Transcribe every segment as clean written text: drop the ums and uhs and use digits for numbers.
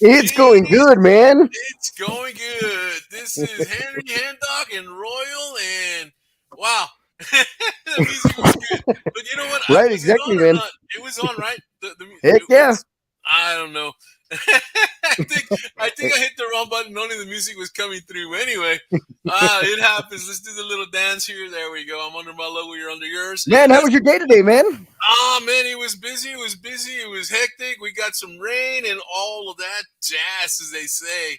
It's going good, man. It's going good. This is Henry HenDawg and Royal, and wow, the music was good. But you know what? Right, Was it exactly, on or man. not? It was on, right? Heck yeah. What's I don't know. I think I hit the wrong button. Only the music was coming through. Anyway, it happens. Let's do the little dance here. There we go. I'm under my logo. You're under yours. Man, And how was your day today, man? man, it was busy. It was busy. It was hectic. We got some rain and all of that jazz, as they say.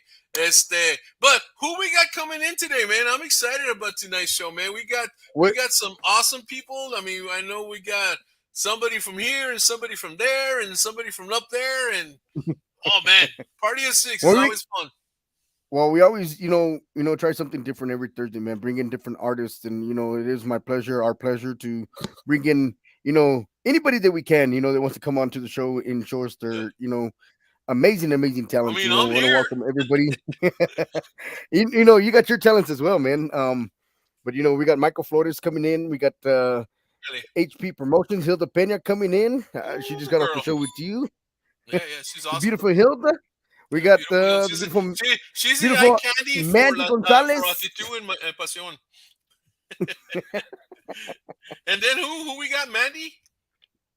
But who we got coming in today, man? I'm excited about tonight's show, man. We What? got some awesome people. I mean, I know we got somebody from here and somebody from there and somebody from up there, and oh man, Party of Six is Well, we, always fun. well, we always, try something different every Thursday, man. Bring in different artists, and it is my pleasure, our pleasure, to bring in, anybody that we can, that wants to come on to the show and show us Yeah. their, amazing, amazing I talents. mean, I'm Want to here. welcome everybody. You got your talents as well, man. But we got Michael Flores coming in. We got Really. HP Promotions, Hilda Pena coming in. She just Ooh, got off the girl. show with you, Yeah, yeah, she's the awesome. beautiful Hilda. We Yeah, got beautiful. the beautiful, She's the eye beautiful candy for Mandy Gonzalez. Attitude and Pasión. And then who we got? Mandy.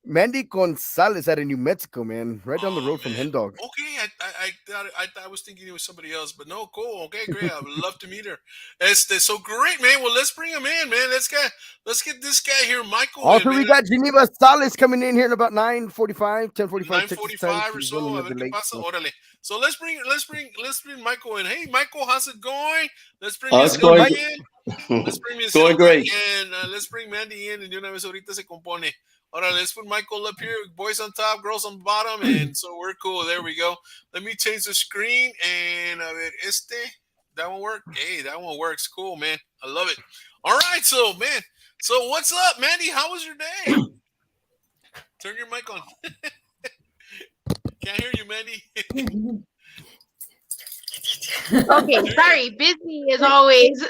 Mandy Gonzalez out of New Mexico, man, right down the Oh road from man. HenDawg. Okay, I was thinking it was somebody else, but no, cool. Okay, great. I would love to meet her. So great, man. Well, let's bring him in, man. Let's get this guy here, Michael, in, Also, man. we got Geneva Salas coming in here in about 9:45, 10:45 Nine Texas time. forty-five or She's so. running A a ver bit qué late. pasa. So. Órale. So let's bring Michael in. Hey, Michael, how's it going? Let's bring It's Miss Good, going Hilda Mike. in. Let's bring Miss going Hilda great. and let's bring Mandy in. And de una vez ahorita se compone. Órale, let's put Michael up here. Boys on top, girls on the bottom, and so we're cool. There we go. Let me change the screen and a ver that one work. Hey, that one works. Cool, man. I love it. All right, so man. So what's up, Mandy? How was your day? Turn your mic on. Can't hear you, Mandy. Okay, sorry. Busy as always.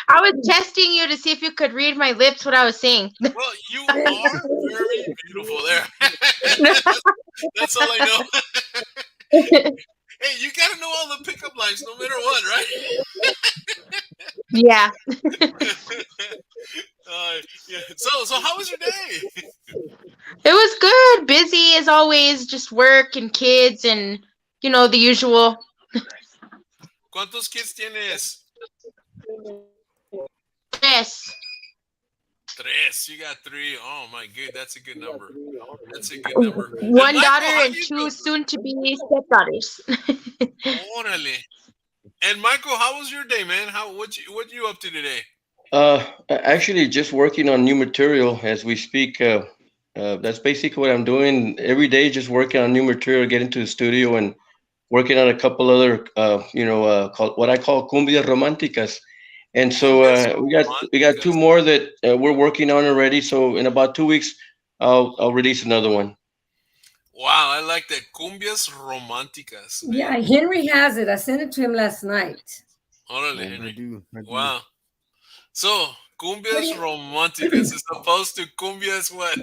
I was testing you to see if you could read my lips what I was saying. Well, you are very beautiful there. That's all I know. Hey, you got to know all the pickup lines no matter what, right? Yeah. Yeah. So how was your day? It was good. Busy as always, just work and kids and the usual. ¿Cuántos kids tienes? Yes. Tres. You got three. Oh my good. That's a good number. That's a good number. And One Michael, daughter how and you two doing? soon to be stepdaughters. Órale. And Michael, how was your day, man? What you up to today? Actually, just working on new material as we speak. That's basically what I'm doing every day. Just working on new material, getting to the studio and working on a couple other, what I call cumbias románticas. And so Cumbias we got two románticas. more that we're working on already. So in about 2 weeks, I'll release another one. Wow, I like that. Cumbias románticas. Man. Yeah, Henry has it. I sent it to him last night. Órale, I Henry. do. Wow. So, cumbias románticas as opposed to cumbias what?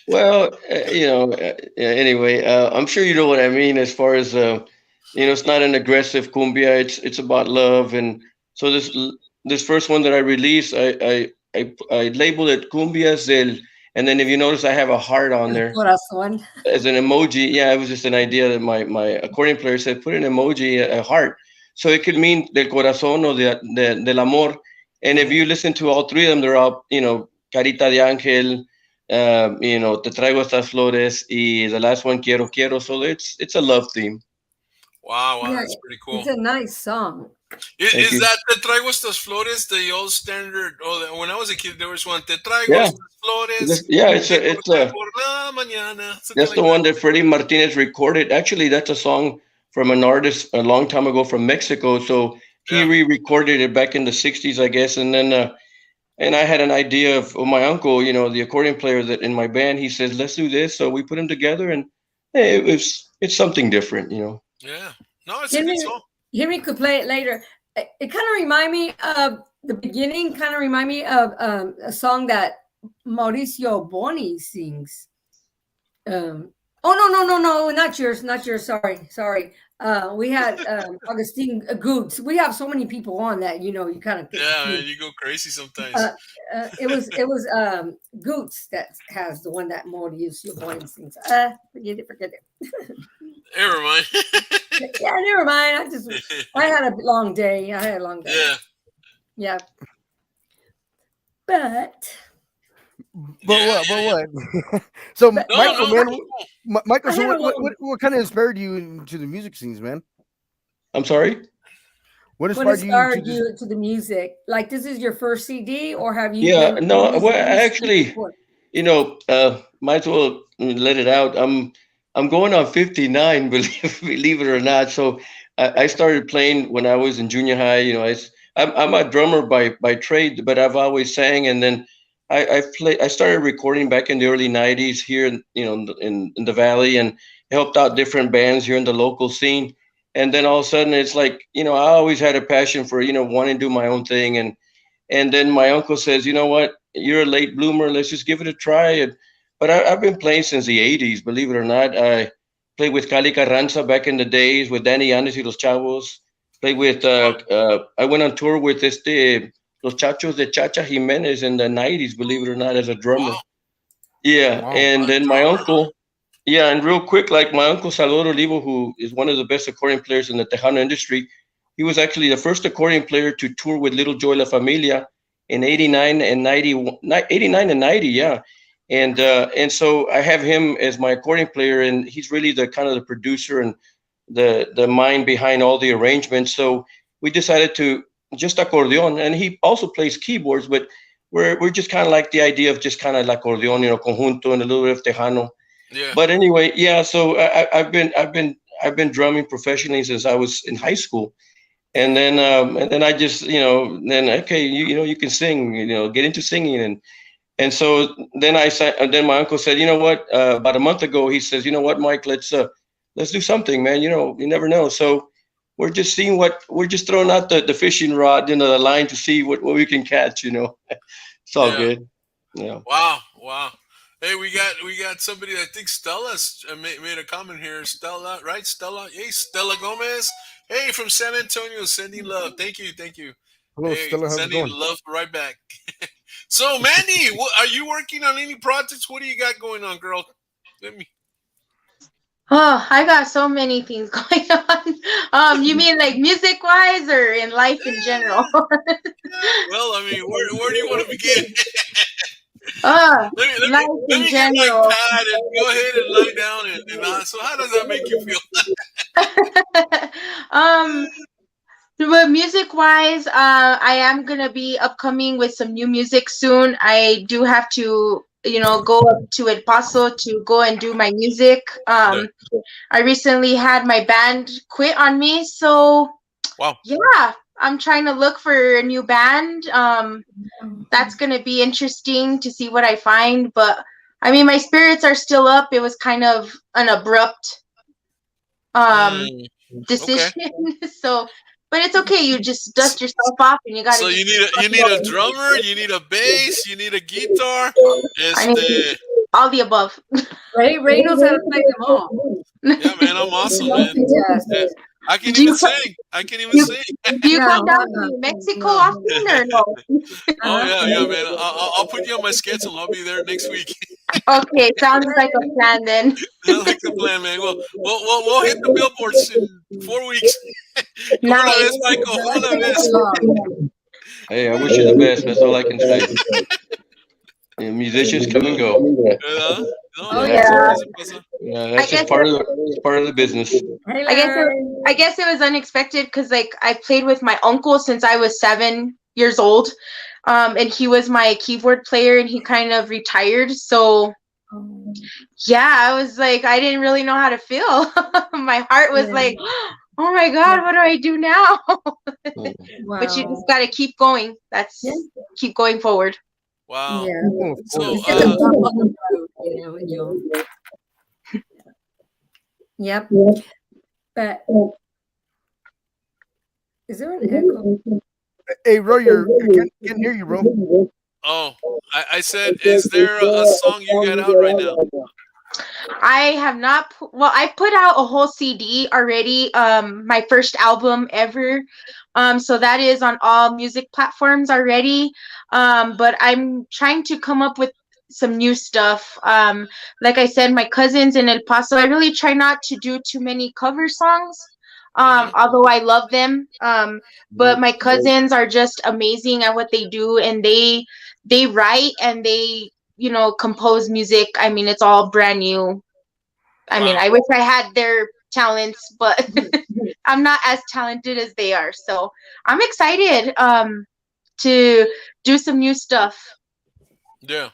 Well, anyway, I'm sure you know what I mean as far as it's not an aggressive cumbia. It's about love, and so this first one that I released, I labeled it cumbias del, and then if you notice, I have a heart on El there corazón. as an emoji. Yeah, it was just an idea that my accordion player said, put an emoji, a heart, so it could mean del corazón or del amor. And if you listen to all three of them, they're all carita de ángel. Te traigo estas flores, y the last one, quiero. So it's a love theme. Wow, Yeah, that's pretty cool. it's a nice song. Thank Is you. that Te traigo estas flores, the old standard? Oh, when I was a kid, there was one. Te traigo Yeah, estas flores. yeah. Por la mañana. Something That's like the that. one that Freddie Martinez recorded. Actually, that's a song from an artist a long time ago from Mexico. So he Yeah. re-recorded it back in the '60s, I guess. And then and I had an idea of my uncle, the accordion player that in my band. He says, "Let's do this." So we put them together, and hey, it's something different. Yeah. No, it's a good song. Henry could play it later. It kind of remind me of the beginning. Kind of remind me of a song that Mauricio Boni sings. Oh no, not yours, not yours. Sorry. We had Augustine Goots. We have so many people on that you kind of get Yeah, man, confused. you go crazy sometimes. It was Goots that has the one that motivates your boy and sings. Forget it. Never mind. Yeah, never mind. I had a long day. Yeah. Yeah, but But Yeah. what? So but No, Michael, no, man, cool, cool. Michael. I So had a long. what kind of inspired you into the music scenes, man? I'm sorry. What What inspired you to inspired this? you to the music? Like this is your first CD, or have you Yeah, been no, music well, actually, before? might as well let it out. I'm going on 59, believe it or not. So I started playing when I was in junior high. I'm a drummer by trade, but I've always sang, and then I started recording back in the early 90s here, in the valley, and helped out different bands here in the local scene. And then all of a sudden, it's like, I always had a passion for, wanting to do my own thing, and then my uncle says, you know what, you're a late bloomer. Let's just give it a try. But I've been playing since the 80s, believe it or not. I played with Cali Carranza back in the days, with Danny Yanez y Los Chavos. Played with, Wow. I went on tour with Los Chachos de Chacha Jimenez in the 90s, believe it or not, as a drummer. Wow. Yeah. Wow. And A then my drummer, huh? uncle, yeah, and real quick, like my uncle Salvador Olivo, who is one of the best accordion players in the Tejano industry, he was actually the first accordion player to tour with Little Joy La Familia in 89 and 90, 89 and 90, yeah. And so I have him as my accordion player, and he's really the kind of the producer and the mind behind all the arrangements. So we decided to just accordion, and he also plays keyboards, but we're just kind of like the idea of just kind of like accordion, conjunto, and a little bit of Tejano. Yeah. But anyway, yeah. So I've been drumming professionally since I was in high school, and then I just then okay, you can sing, get into singing, and so then I said, and then my uncle said, you know what, about a month ago, he says, you know what, Mike, let's do something, man. You never know. So we're just throwing out the fishing rod, the line to see what we can catch. It's all Yeah. good. Yeah. Wow. Wow. Hey, we got somebody. I think Stella's made a comment here. Stella, right? Stella. Hey, Stella Gomez. Hey, from San Antonio, sending love. Thank you. Hello, Hey, Stella. How's it sending going? love right back. So, Mandy, are you working on any projects? What do you got going on, girl? Let me. Oh, I got so many things going on. You mean like music wise or in life in general? Well, I mean, where do you want to begin? let me let me Life let in me get my general. pad and go ahead and lie down so how does that make you feel? um, but music wise, I am gonna be upcoming with some new music soon. I do have to, go up to El Paso to go and do my music. Yeah. I recently had my band quit on me, so Wow. yeah, I'm trying to look for a new band. That's gonna be interesting to see what I find. But I mean, my spirits are still up. It was kind of an abrupt Mm, okay. decision. So, but it's okay. You just dust yourself off, and you gotta So just. you need a drummer, you need a bass, you need a guitar. I need all the above. Ray knows how to play them all. Yeah, man, I'm awesome, man. Yeah. Fantastic. I can Do even you sing. I can even you sing. do you No, come down uh-uh, to Mexico no. often or no? Oh yeah, man. I'll put you on my schedule. I'll be there next week. Okay, sounds like a plan then. I like the plan, man. We'll hit the billboards in 4 weeks. ¿Cómo la ves, Nice. Michael? ¿Cómo la Take ves? so long. Hey, I wish you the best. That's all I can say. Musicians come and go. ¿Verdad? No, Oh, no, Yeah. yeah. así pasa. Yeah, I that's guess just part of the business. Hey, I guess Larry. it was unexpected because like I played with my uncle since I was 7 years old, and he was my keyboard player and he kind of retired. So yeah, I was like I didn't really know how to feel. My heart was Yeah. like, oh my God, what do I do now? Wow. But you just gotta keep going. That's Yeah. keep going forward. Wow. Yeah. Oh, of So, course. It's just a bump on the road, and you'll. Yep. But is there an echo? Hey, bro, can't hear you, bro. I said, is there a song you got out right now? I have not. Well, I put out a whole CD already. My first album ever. So that is on all music platforms already. But I'm trying to come up with some new stuff. Like I said, my cousins in El Paso. I really try not to do too many cover songs. Mm-hmm. Although I love them. But my cousins are just amazing at what they do, and they write and they compose music. I mean, it's all brand new. I mean, Wow. I wish I had their talents, but I'm not as talented as they are. So I'm excited to do some new stuff. Yeah.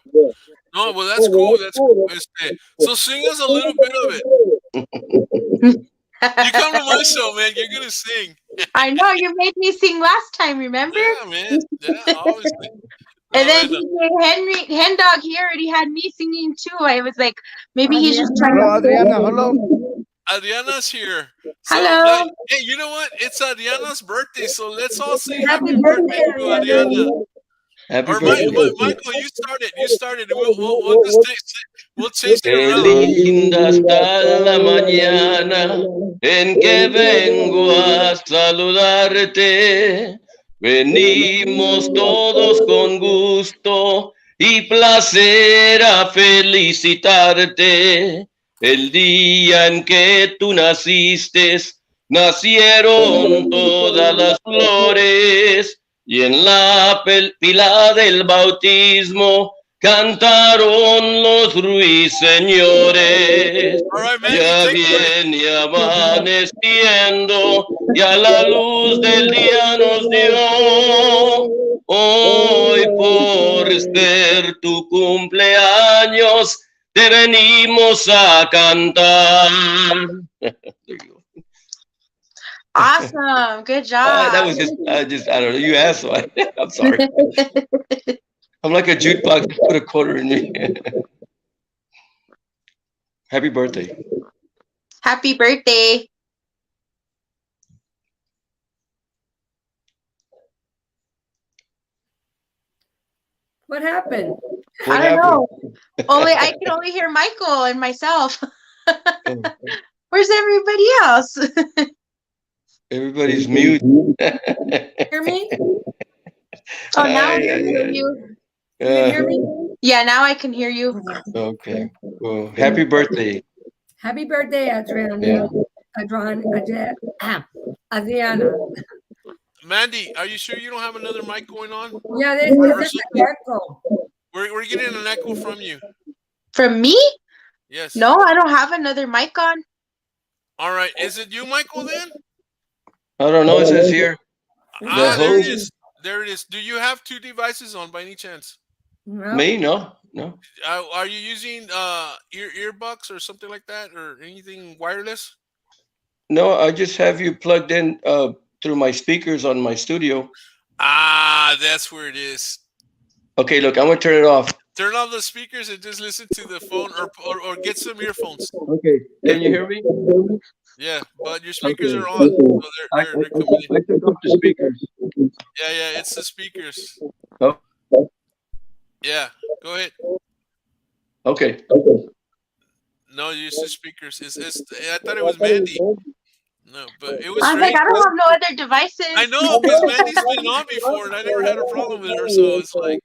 No, well, that's cool. That's cool. So sing us a little bit of it. You come to my show, man. You're gonna sing. I know you made me sing last time, remember? Yeah, man. Yeah, obviously. And No, then man. HenDawg, he already had me singing too. I was like, maybe he's just trying Hello, to. Adriana. Hello. Adriana's here. So, Hello. hey, you know what? It's Adriana's birthday, so let's all sing Happy happy birthday birthday, to Adriana. Adriana. Happy Or birthday. Michael, you started. You started. We'll just we'll chase it Qué around. linda está la mañana en que vengo a saludarte. Venimos todos con gusto y placer a felicitarte. El día en que tú naciste, nacieron todas las flores y en la pila del bautismo cantaron los ruiseñores. All right, Mandy, Ya take it away. viene amaneciendo y a la luz del día nos dio. Hoy por ser tu cumpleaños te venimos a cantar. There you go. Awesome. Good That job. was just, I don't know. You asked, so I'm sorry. I'm like a jukebox. Put a quarter in me. Happy birthday. Happy birthday. What happened? What I don't happened? know. I can only hear Michael and myself. Where's everybody else? Everybody's mute. Hear me? Oh, now I Ay, can ay, hear ay. you. Can you hear Uh, me? Yeah, now I can hear you. okay. Well, happy birthday. Happy birthday, Adriana. Yeah. Adriana. Mandy, are you sure you don't have another mic going on? Yeah, Or there's something? an echo. We're getting an echo from you. From me? Yes. No, I don't have another mic on. All right. Is it you, Michael? Then. I don't know. It says here. Ah, there it host- is. There it is. Do you have two devices on by any chance? No. Me? No. No. Are you using earbuds or something like that, or anything wireless? No, I just have you plugged in through my speakers on my studio. Ah, that's where it is. Okay, look, I'm gonna turn it off. Turn off the speakers and just listen to the phone, or get some earphones. Okay. Can you hear me? Yeah, but your speakers Okay. are on, so they're coming in. I took off the speakers. Yeah, it's the speakers. Oh. Yeah, go ahead. Okay. No, you said speakers. I thought it was Mandy. No, but it was I was like, strange. I don't have no other devices. I know, because Mandy's been on before, and I never had a problem with her. So it's like,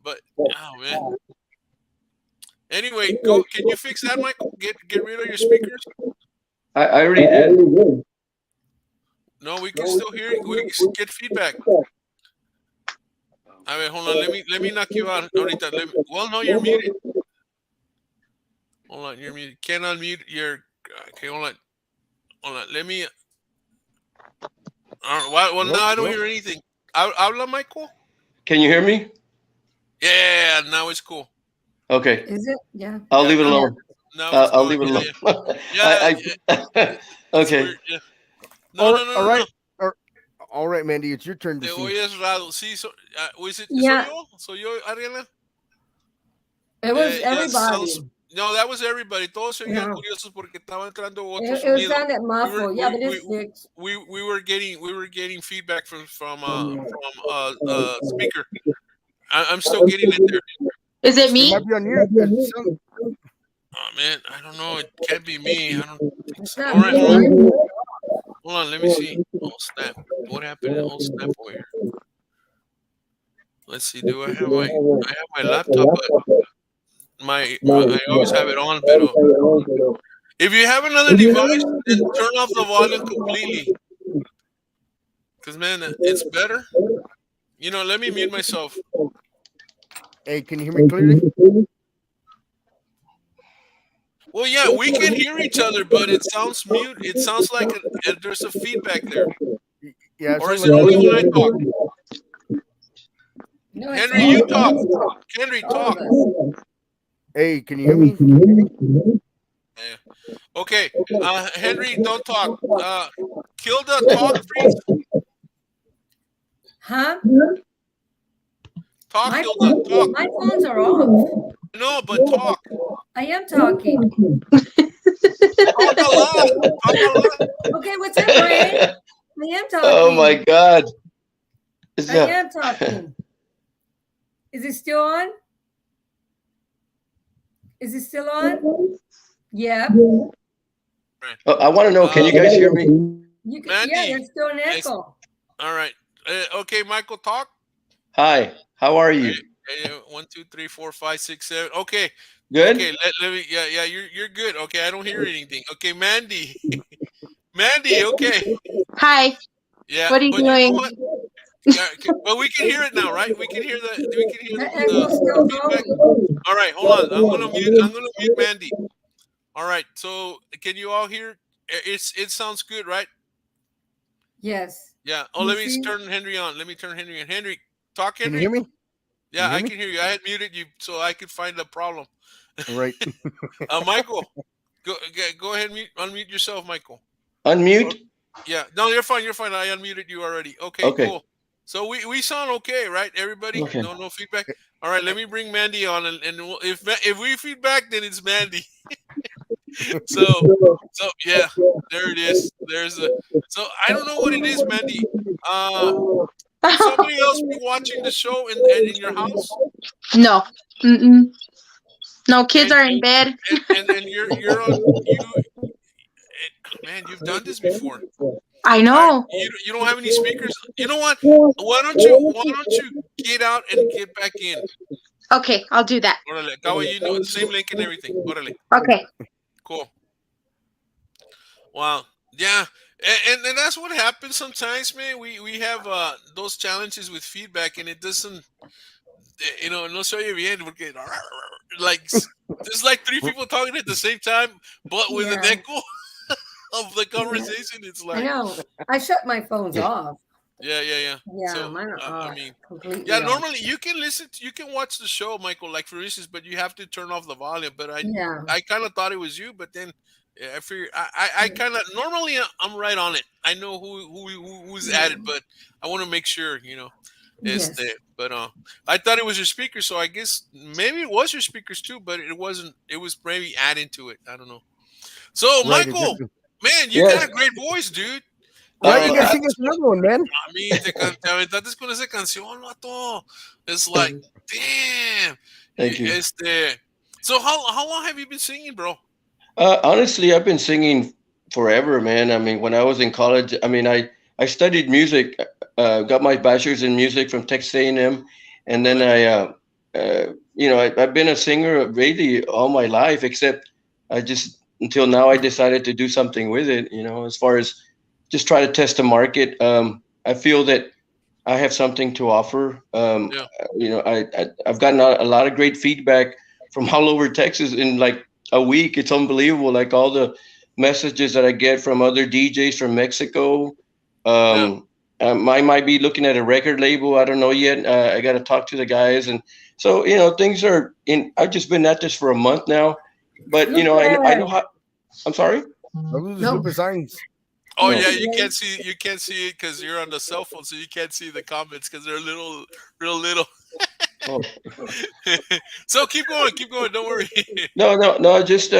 but oh man. Anyway, go. Can you fix that, Michael? Get rid of your speakers. I already did. No, we can still hear you. We can get feedback. I mean, hold on. Let me knock you out. Ahorita. Well, no, you're muted. Hold on, you're muted. Can't unmute your. Okay, hold on. Hold on. Let me. Well, now I don't hear anything. Habla, Michael? Can you hear me? Yeah, now it's cool. Okay. Is it? Yeah. I'll leave it alone. Now it's I'll gone. leave it alone. Yeah. Okay. Weird, yeah. No. All right. All right, Mandy, it's your turn to Te sing. oyes raro. Sí, was it Yeah. soy yo, Ariana? It was Yeah, everybody. no, that was everybody. Todos se oían Yeah. curiosos porque estaba entrando otro It was sonido. sounded muffled. Yeah, but it's fixed. We were getting feedback from speaker. I'm still getting it there. Is it It me? might be on your. Oh man, I don't know. It can't be me. I don't think It's so. not All right, me. hold on. Let me see. Oh snap! What happened? Oh snap over here. Let's see. Do I have my? I have my laptop, but I always have it on. But if you have another device, then turn off the volume completely. Cause man, it's better. You know, let me mute myself. Hey, can you hear me clearly? Well, yeah, we can hear each other, but it sounds mute. It sounds like there's a feedback there. Yeah, it Or sounds is it like only when I a talk? No, it's Henry, all you of talk. us. Henry, All talk. of us. Hey, can you hear me? Can you hear me? Yeah. Okay, Henry, don't talk. Kill the talk, freeze. Huh? Talk, My Hilda, talk. my phones are off. No, but talk. I am talking. Talk a lot. Talk a lot. Okay, what's up, Ray? I am Oh my talking. God. I am talking. Is it still on? Is it still on? Yep. Oh, I want to know, can you guys hear me? You can, yeah, Mandy. there's still an It's- echo. all right. Okay, Michael, talk. Hi, how are you? 1, 2, 3, 4, 5, 6, 7. Okay. Good? Okay, let me. Yeah, you're good. Okay, I don't hear anything. Okay, Mandy. Mandy. Okay. Hi. Yeah, What are you but you know doing? what? Yeah, okay, but we can hear it now, right? We can hear The the echo's still feedback. going. All right, hold on. I'm gonna mute Mandy. All right. So can you all hear? It sounds good, right? Yes. Yeah. Oh, You let me see? turn Henry on. Let me turn Henry on. Henry, talk, Can you Henry. hear me? Can you Yeah, hear I me? can hear you. I had muted you so I could find the problem. All right. Michael, go ahead and unmute yourself, Michael. Unmute? Yeah. No, you're fine. You're fine. I unmuted you already. Okay, Okay. cool. So we sound okay, right? Everybody? Okay. No feedback. All right. Let me bring Mandy on, and if we feedback, then it's Mandy. So yeah, there it is. There's a. So I don't know what it is, Mandy. Uh, would somebody else be watching the show in your house? No. Mm-mm. No, kids And are in bed. and you're on you. Man, you've done this before. I All right, know. you don't have any speakers. You know what? Why don't you get out and get back in? Okay, I'll do that. Orale, acabo you know the same link and everything. Orale, Okay. cool. Wow. Yeah. And that's what happens sometimes, man. We have those challenges with feedback, and it doesn't, no se oye bien porque like there's like three people talking at the same time, but with an Yeah. echo of the conversation. It's I like, know. I shut my phones off. yeah. Yeah, So mine are I off. mean, Completely yeah. off. Normally you can you can watch the show, Michael, like for instance, but you have to turn off the volume. But Yeah. I kind of thought it was you, but then yeah, I figured I kind of normally I'm right on it. I know who's at it, but I want to make sure, Yes. but I thought it was your speaker, so I guess maybe it was your speakers too, but it wasn't. It was maybe adding to it. I don't know. So Right. Michael, Exactly. man, you Yes. got a great voice, dude. Why I you mean, guys sing us another one, man? I mean, te aventaste con esa canción, vato. It's like, damn. Thank you. So how long have you been singing, bro? Honestly, I've been singing forever, man. I mean, when I was in college, I mean, I studied music, got my bachelor's in music from Texas A&M, and then I've been a singer really all my life, except I just until now I decided to do something with it. As far as just try to test the market. I feel that I have something to offer. Yeah. I've gotten a lot of great feedback from all over Texas in like a week. It's unbelievable. Like all the messages that I get from other DJs from Mexico. I might be looking at a record label. I don't know yet. I got to talk to the guys, and so things are in. I've just been at this for a month now, but I know how. I'm sorry. Those are No. stupid signs. Oh No. yeah, you can't see it because you're on the cell phone, so you can't see the comments because they're real little. Oh. So keep going. Don't worry. No. Just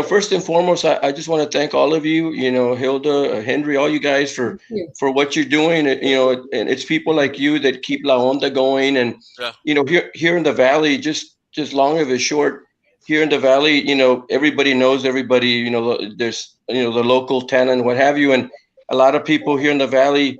first and foremost, I just want to thank all of you. Hilda, Henry, all you guys Thank you. for what you're doing. And it's people like you that keep La Onda going. And Yeah. here in the valley, just long of it short, here in the valley, everybody knows everybody. There's the local talent, what have you, and a lot of people here in the valley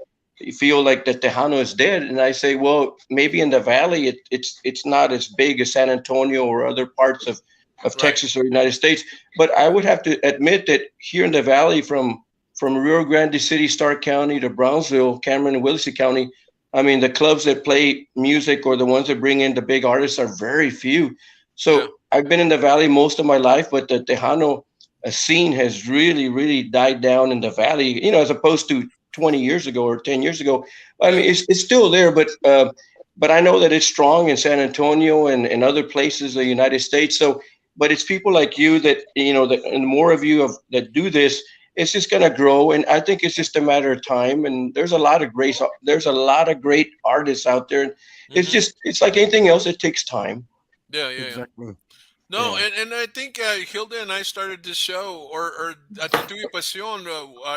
feel like the Tejano is dead, and I say, well, maybe in the valley it's not as big as San Antonio or other parts of Right. Texas or United States, but I would have to admit that here in the valley, from Rio Grande City, Stark County to Brownsville, Cameron, and Willacy County, I mean, the clubs that play music or the ones that bring in the big artists are very few. Yeah. So I've been in the valley most of my life, but the Tejano scene has really, really died down in the valley, as opposed to 20 years ago or 10 years ago. I mean, it's still there, but I know that it's strong in San Antonio and other places in the United States. So, but it's people like you that, and more of you that do this, it's just going to grow. And I think it's just a matter of time. And there's a lot of great artists out there. And it's like anything else. It takes time. Yeah. Exactly. No, Yeah. and I think Hilda and I started this show, or Actitud y Pasión,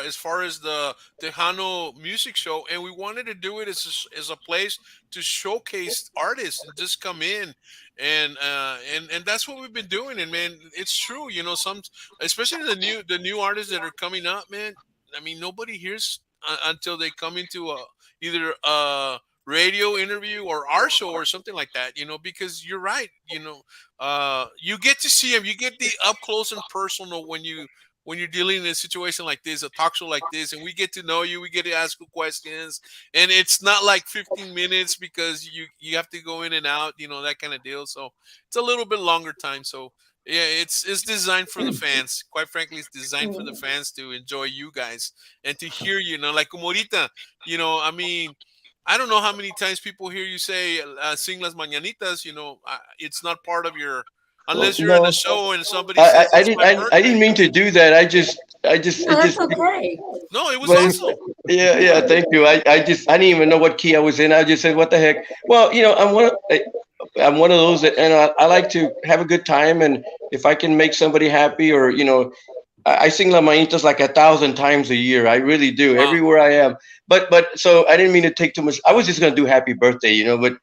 as far as the Tejano music show, and we wanted to do it as a place to showcase artists and just come in, and that's what we've been doing. And man, it's true, some, especially the new artists that are coming up, man. I mean, nobody hears until they come into either a radio interview or our show or something like that, because you're right, you get to see them, you get the up close and personal when you're dealing in a situation like this, a talk show like this, and we get to know you, we get to ask you questions, and it's not like 15 minutes because you have to go in and out, that kind of deal. So it's a little bit longer time. So yeah, it's designed for the fans. Quite frankly, it's designed for the fans to enjoy you guys and to hear like como ahorita, I mean, I don't know how many times people hear you say sing las mañanitas. It's not part of your, Well, unless you're in a no, show and somebody says I it's didn't. my I didn't birthday. mean to do that. No, that's okay. No, it was But it's, awesome. yeah. Thank you. I didn't even know what key I was in. I just said, what the heck? Well, I'm one of those that, and I like to have a good time, and if I can make somebody happy, or I sing La Mañanitas like 1,000 times a year. I really do, Wow. everywhere I am. But so I didn't mean to take too much. I was just gonna do happy birthday, but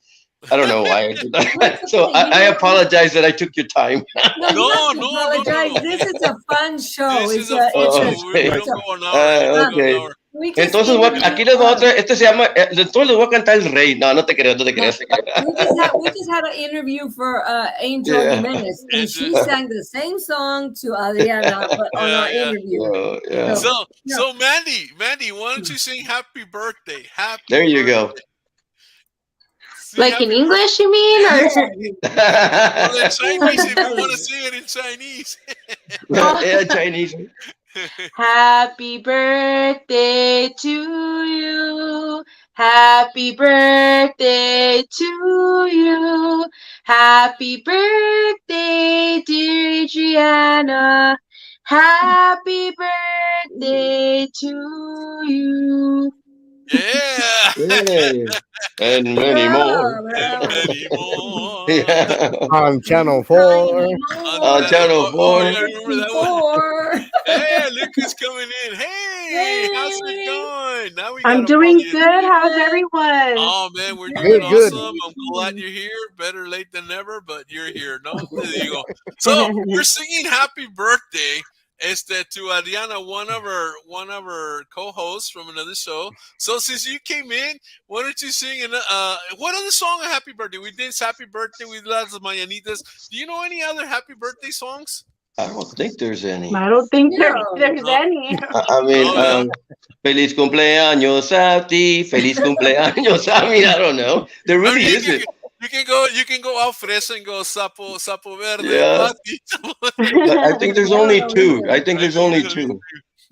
I don't know why I did that. That's So okay. I apologize that I took your time. No, you don't have to No. apologize. This is a fun show. This is It's a a, fun it's Oh, a, show. We okay. it's don't a, go an hour. We don't go an Okay. hour. we just Entonces interview. aquí les vamos a traer, este se llama, entonces les voy a cantar El Rey. No, no te creo, no te No, creas. we just had an interview for Angel Yeah. Jimenez, and she Angel. sang the same song to Adriana, but on our Yeah. interview. Yeah. So, So Mandy, why don't you sing happy birthday? Happy There you go. birthday. Sing Like happy in English, you mean? Or Well, in Chinese, if you want to sing it in Chinese. Yeah, Chinese. happy birthday to you. Happy birthday to you. Happy birthday, dear Adriana. Happy birthday to you. Yeah. Yeah. And many more. And many more. Yeah. On Channel 4. On Channel 4. Yeah, I remember that one. Hey, look who's coming in. Hey, how's it going? Now we got I'm a doing party. good. How's everyone? Oh man, we're doing Good. awesome. I'm glad you're here. Better late than never, but you're here. No, there you go. So we're singing happy birthday. To Adriana, one of our co-hosts from another show. So since you came in, why don't you sing what other song of happy birthday? We did Happy Birthday with Las Mañanitas. Do you know any other happy birthday songs? I don't think there's any. I don't think No. there's No. any. I mean, Oh, yeah. Feliz cumpleaños a ti, feliz cumpleaños. I mean, I don't know. There I really mean, isn't. you can go out fresh and go sapo verde. Yeah. I think there's only two. I think there's only two.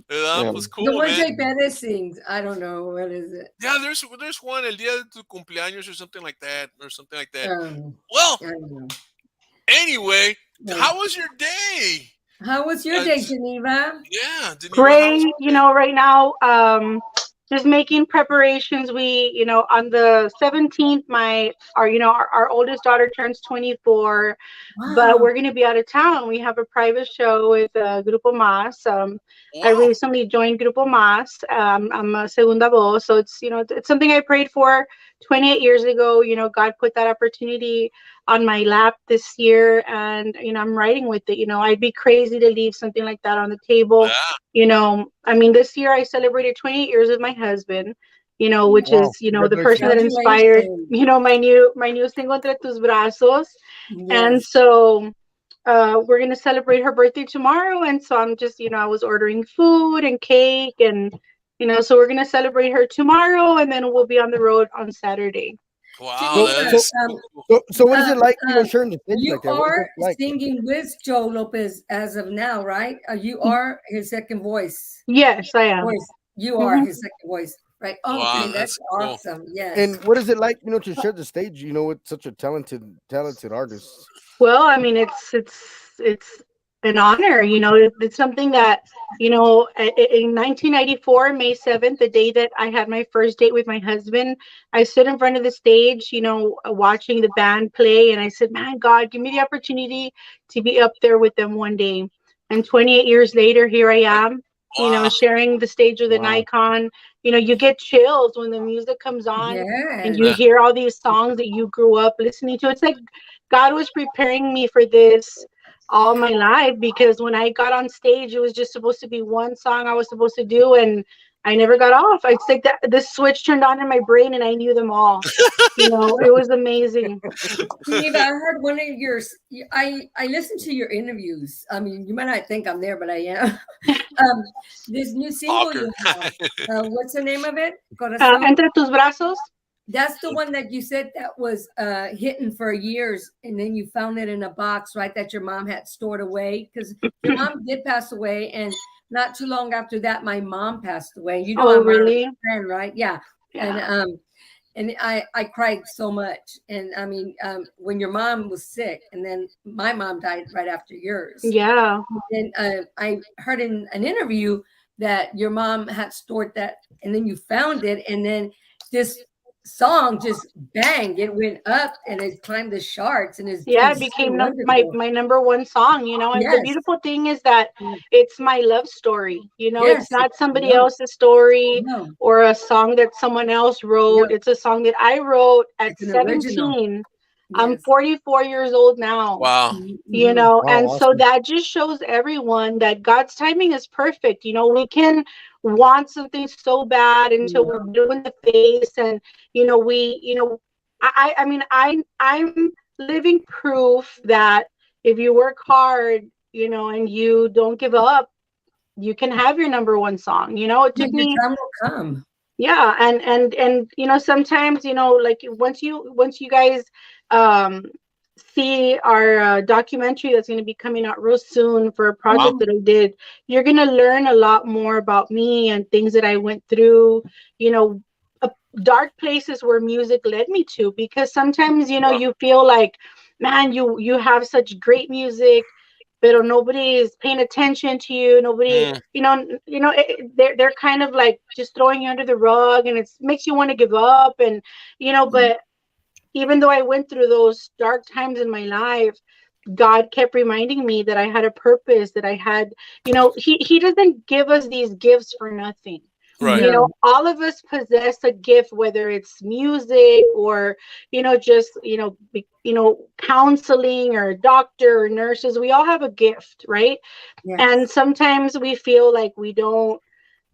That Yeah. was the cool, one man. Jay Perez sings, I don't know what is it. Yeah, there's one El Día de tu Cumpleaños or something like that. Um, Well, I don't know. anyway, No. how was your day? How was your day, Geneva? Yeah, Geneva, how was Great. your day? Right now, just making preparations. We, on the 17th, our oldest daughter turns 24, but we're going to be out of town. We have a private show with Grupo Más. I Wow. recently joined Grupo Más. I'm a segunda voz, so it's it's something I prayed for 28 years ago, God put that opportunity on my lap this year, and I'm riding with it. I'd be crazy to leave something like that on the table. I mean, this year I celebrated 28 years with my husband, which is, the person that inspired, my new single, Entre Tus Brazos. And so we're going to celebrate her birthday tomorrow. And so I'm just, I was ordering food and cake, and so we're going to celebrate her tomorrow, and then we'll be on the road on Saturday. Wow. So what is it like, sharing the stage you like that? are singing with Joe Lopez as of now, right? You are his second voice. Yes, I am. You are his second voice, right? Oh, wow, okay, that's awesome. Cool. Yes. And what is it like, to share the stage, with such a talented artist? Well, I mean, it's an honor. It's something that, in 1994, May 7th, the day that I had my first date with my husband, I stood in front of the stage, watching the band play, and I said, man, God, give me the opportunity to be up there with them one day. And 28 years later, here I am, sharing the stage with an icon. You get chills when the music comes on and you hear all these songs that you grew up listening to. It's like God was preparing me for this all my life, because when I got on stage, it was just supposed to be one song I was supposed to do, and I never got off. It's like this switch turned on in my brain, and I knew them all. It was amazing. Geneva, I heard one of yours. I listened to your interviews. I mean, you might not think I'm there, but I am. This new single you have, what's the name of it? Entre Tus Brazos. That's the one that you said that was hidden for years, and then you found it in a box, right? That your mom had stored away, because your mom did pass away, and not too long after that, my mom passed away. I'm really? A friend, right? Yeah. And I cried so much. And I mean, when your mom was sick, and then my mom died right after yours. Yeah. And I heard in an interview that your mom had stored that, and then you found it, and then this song just bang, it went up and it climbed the charts, and it became my number one song, and the beautiful thing is that it's my love story. It's not somebody else's story or a song that someone else wrote. It's a song that I wrote at 17. I'm 44 years old now. Wow. And so that just shows everyone that God's timing is perfect. We can want something so bad until we're blue in the face, and I mean, I'm living proof that if you work hard, and you don't give up, you can have your number one song. It took me time will come. Yeah, and sometimes, like once you guys see our documentary that's going to be coming out real soon for a project that I did, you're going to learn a lot more about me and things that I went through, dark places where music led me to, because sometimes, you feel like, man, you have such great music, but nobody is paying attention to you. Nobody, they're kind of like just throwing you under the rug, and it makes you want to give up. And, but even though I went through those dark times in my life, God kept reminding me that I had a purpose, that I had, he doesn't give us these gifts for nothing. Right. All of us possess a gift, whether it's music or, just, counseling or doctor or nurses. We all have a gift, right? Yes. And sometimes we feel like we don't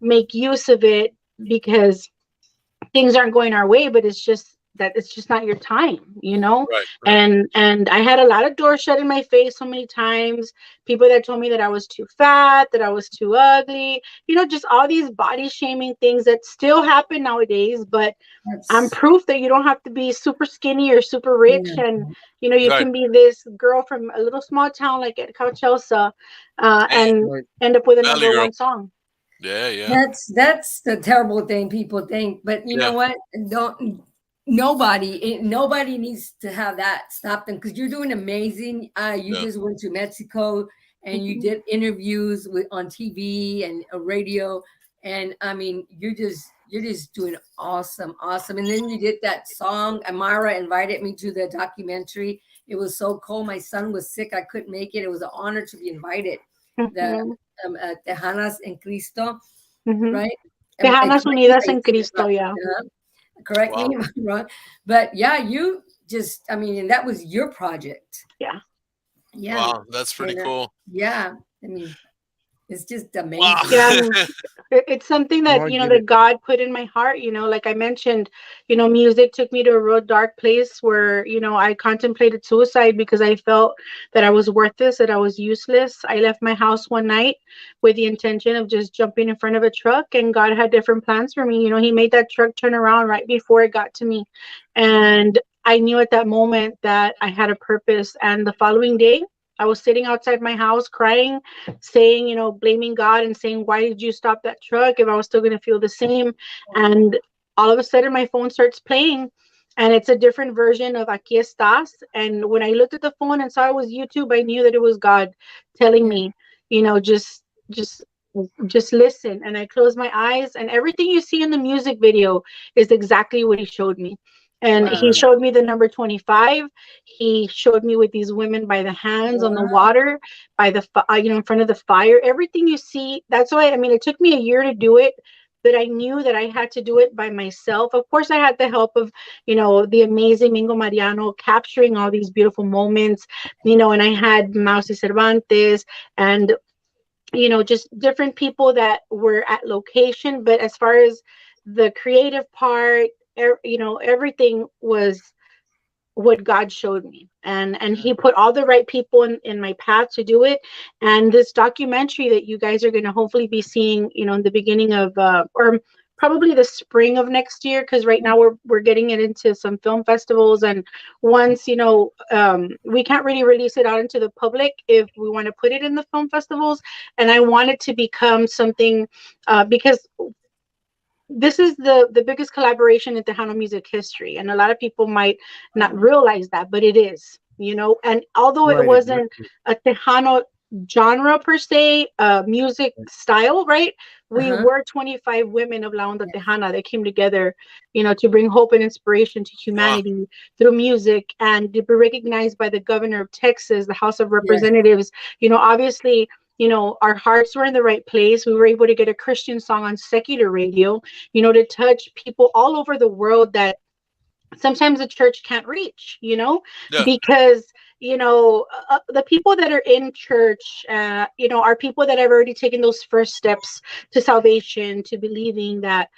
make use of it because things aren't going our way, but it's just not your time, Right. And I had a lot of doors shut in my face so many times. People that told me that I was too fat, that I was too ugly, just all these body shaming things that still happen nowadays. But I'm proof that you don't have to be super skinny or super rich. And, you right. can be this girl from a little small town like at Cauchelsa and end up with a number one song. Yeah. That's the terrible thing people think. But you know what? Nobody needs to have that stop them, because you're doing amazing. You just went to Mexico and you did interviews on TV and radio, and I mean, you're just doing awesome. And then you did that song. Amara invited me to the documentary. It was so cool. My son was sick. I couldn't make it. It was an honor to be invited. The Tejanas en Cristo, right? Tejanas Unidas en Cristo, Correct Wow. me if I'm wrong. But yeah, you just, I mean, and that was your project. Yeah. Yeah. Wow, that's pretty And, cool. yeah. I mean, it's just Wow. amazing. Yeah, it's something No, that, I you know, get it. that God put in my heart. Like I mentioned, music took me to a real dark place where, I contemplated suicide because I felt that I was worthless, that I was useless. I left my house one night with the intention of just jumping in front of a truck, and God had different plans for me. He made that truck turn around right before it got to me. And I knew at that moment that I had a purpose. And the following day, I was sitting outside my house crying, saying, blaming God and saying, why did you stop that truck if I was still going to feel the same? And all of a sudden, my phone starts playing, and it's a different version of Aquí Estás. And when I looked at the phone and saw it was YouTube, I knew that it was God telling me, just just listen. And I closed my eyes, and everything you see in the music video is exactly what he showed me. And he Wow. showed me the number 25. He showed me with these women by the hands on the Wow. water, by the in front of the fire. Everything you see. That's why, I mean, it took me a year to do it, but I knew that I had to do it by myself. Of course, I had the help of, the amazing Mingo Mariano capturing all these beautiful moments, and I had Mousy Cervantes and, just different people that were at location. But as far as the creative part, everything was what God showed me. And he put all the right people in my path to do it. And this documentary that you guys are going to hopefully be seeing, in the beginning of or probably the spring of next year, because right now we're getting it into some film festivals. And once, we can't really release it out into the public if we want to put it in the film festivals. And I want it to become something, because this is the biggest collaboration in Tejano music history, and a lot of people might not realize that, but it is, and although it Right, wasn't exactly. a Tejano genre per se, music style, right? We Uh-huh. were 25 women of La Onda Tejana that came together, to bring hope and inspiration to Wow. humanity through music, and to be recognized by the governor of Texas, the House of Yes. Representatives. Obviously, our hearts were in the right place. We were able to get a Christian song on secular radio, to touch people all over the world that sometimes the church can't reach, Yeah. because, the people that are in church, are people that have already taken those first steps to salvation, to believing that,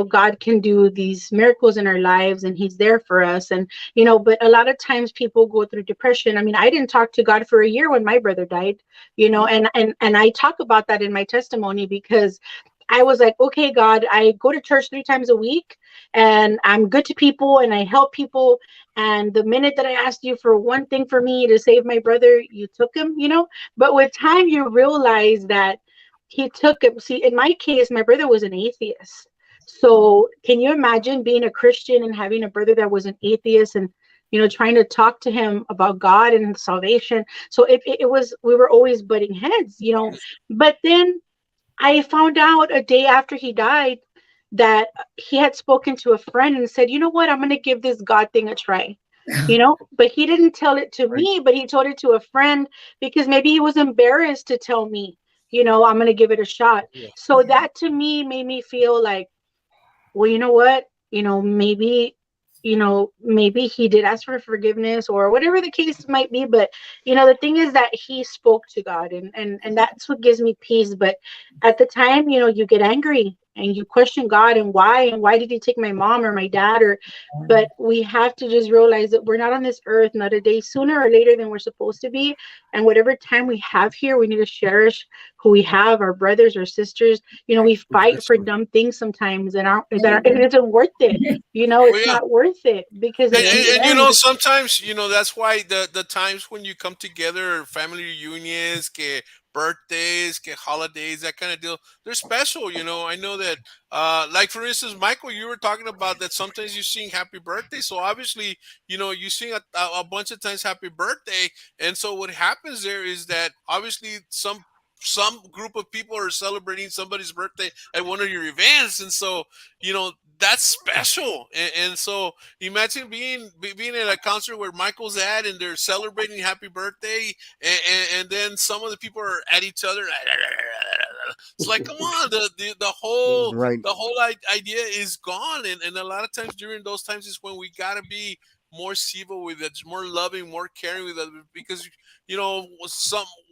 God can do these miracles in our lives and he's there for us. And, but a lot of times people go through depression. I mean, I didn't talk to God for a year when my brother died, and I talk about that in my testimony, because I was like, okay, God, I go to church 3 times a week and I'm good to people and I help people. And the minute that I asked you for one thing for me to save my brother, you took him, But with time, you realize that he took him. See, in my case, my brother was an atheist. So can you imagine being a Christian and having a brother that was an atheist, and trying to talk to him about God and salvation? So it was, we were always butting heads, But then I found out a day after he died that he had spoken to a friend and said, you know what, I'm going to give this God thing a try, but he didn't tell it to Right. me, but he told it to a friend because maybe he was embarrassed to tell me, I'm going to give it a shot. Yeah. So that to me made me feel like, well, you know what, maybe he did ask for forgiveness or whatever the case might be. But the thing is that he spoke to God, and that's what gives me peace. But at the time, you get angry and you question God, and why did he take my mom or my dad? Or but we have to just realize that we're not on this earth not a day sooner or later than we're supposed to be. And whatever time we have here, we need to cherish who we have, our brothers or sisters. We fight for Exactly. dumb things sometimes, and it isn't worth it. Oh It's yeah. not worth it, because And, at the and, and end, sometimes that's why the times when you come together, family reunions, que birthdays, que holidays, that kind of deal, they're special. I know that, like for instance, Michael, you were talking about that sometimes you sing happy birthday. So obviously, you sing a bunch of times happy birthday, and so what happens there is that obviously some group of people are celebrating somebody's birthday at one of your events, and so that's special. And so imagine being at a concert where Michael's at and they're celebrating happy birthday, and then some of the people are at each other It's like, come on, Right. the whole idea is gone, and a lot of times during those times is when we gotta be more civil with it, more loving, more caring with others, because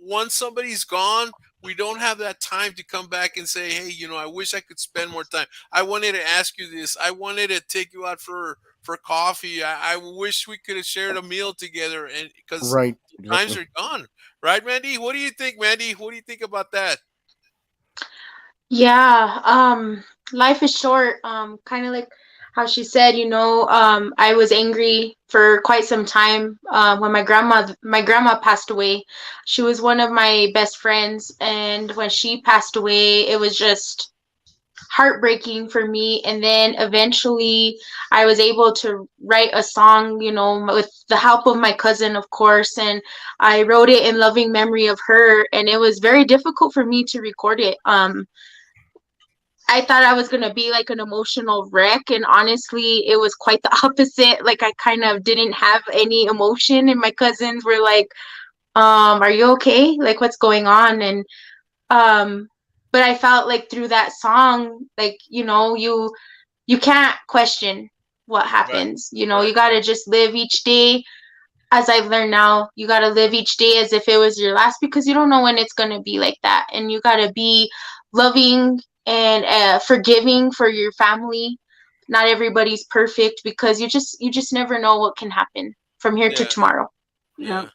once somebody's gone, we don't have that time to come back and say, hey, I wish I could spend more time. I wanted to ask you this. I wanted to take you out for coffee. I wish we could have shared a meal together, and because Right. times Exactly. are gone, right, Mandy? What do you think, Mandy? What do you think about that? Yeah, life is short. Kind of like how she said, I was angry for quite some time. When my grandma passed away. She was one of my best friends, and when she passed away, it was just heartbreaking for me. And then eventually I was able to write a song, with the help of my cousin, of course, and I wrote it in loving memory of her, and it was very difficult for me to record it. I thought I was going to be like an emotional wreck, and honestly it was quite the opposite. Like, I kind of didn't have any emotion, and my cousins were like, are you okay? Like, what's going on? And um but I felt like through that song, like, you can't question what Right, happens. You right, got to right. just live each day. As I've learned now, you got to live each day as if it was your last, because you don't know when it's going to be like that. And you got to be loving and forgiving for your family. Not everybody's perfect, because you just never know what can happen from here to Yeah, tomorrow. Yeah. yeah.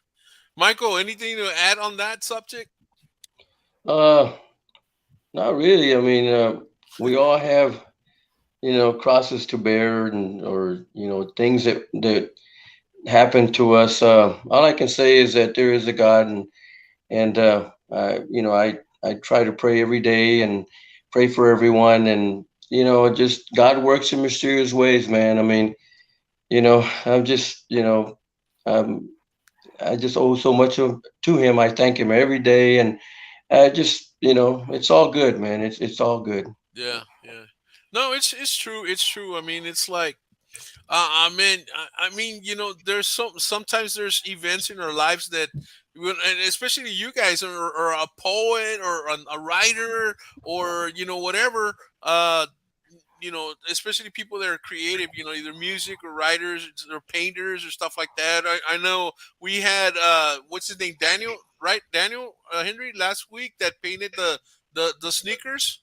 Michael, anything to add on that subject? Uh, Not really. I mean, we all have, crosses to bear, and or things that happen to us. All I can say is that there is a God, and I try to pray every day and pray for everyone, and just God works in mysterious ways, man. I mean, I'm just, um, I just owe so much to Him. I thank Him every day, and I just, it's all good, man. It's all good. Yeah, yeah. No, it's true. It's true. I mean, it's like, I mean, there's sometimes there's events in our lives that, and especially you guys, or a poet, or a writer, or whatever. Especially people that are creative. Either music or writers or painters or stuff like that. I know we had what's his name, Daniel, right? Daniel Henry last week that painted the sneakers.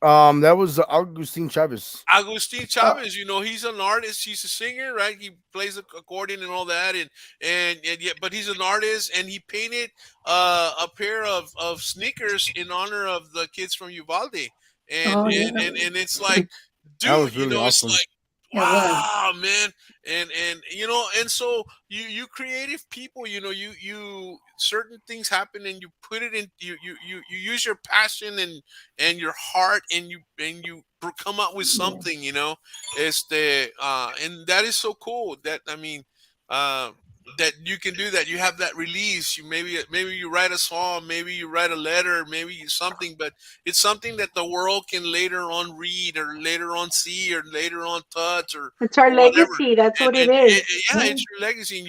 That was Augustine Chavez. Agustin Oh, Chavez, he's an artist. He's a singer, right? He plays the accordion and all that, and yeah, but he's an artist, and he painted a pair of sneakers in honor of the kids from Uvalde, and oh and yeah, and, and it's like, That dude, was really it's awesome. like, it was. wow, man, and so you creative people, you certain things happen, and you put it in, you use your passion and your heart, and you come up with Yeah, something, and that is so cool, that I mean, uh that you can do that. You have that release. You maybe you write a song, maybe you write a letter, maybe something, but it's something that the world can later on read, or later on see, or later on touch, It's our or whatever. legacy. That's and, what it and, is. yeah, yeah, it's your legacy,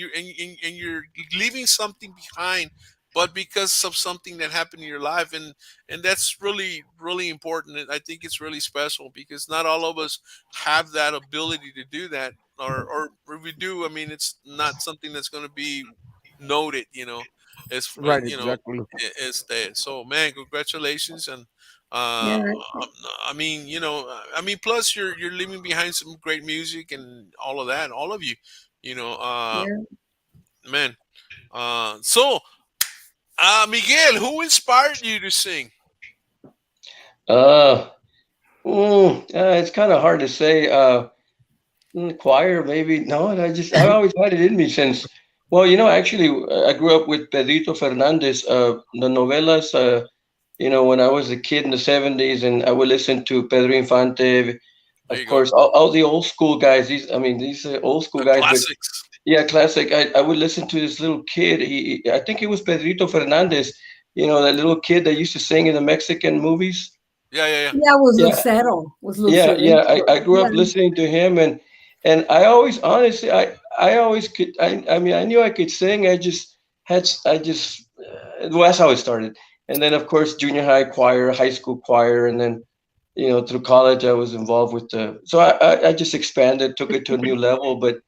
and you're leaving something behind, but because of something that happened in your life, and that's really, really important. And I think it's really special, because not all of us have that ability to do that, or if we do, I mean, it's not something that's going to be noted, as Right. Exactly. as that. So, man, congratulations. And uh yeah, I mean, plus you're leaving behind some great music and all of that, all of you, you know uh yeah. man. So, Miguel, who inspired you to sing? Uh, it's kind of hard to say. Choir, maybe. No, I always had it in me since. Well, actually, I grew up with Pedrito Fernandez. The novelas. When I was a kid in the '70s, and I would listen to Pedro Infante. There Of you go. course, all the old school guys. These old school The guys. But classics. yeah, classic. I would listen to this little kid. I think it was Pedrito Fernandez. That little kid that used to sing in the Mexican movies. Yeah, yeah, yeah. Yeah, it was Yeah, Lucero. Was yeah, yeah. I Lucero? grew up Yeah, listening to him, and I always, honestly, I always could. I mean, I knew I could sing. I just well, that's how it started. And then of course junior high choir, high school choir, and then through college I was involved with the. So I just expanded, took it to a new level. But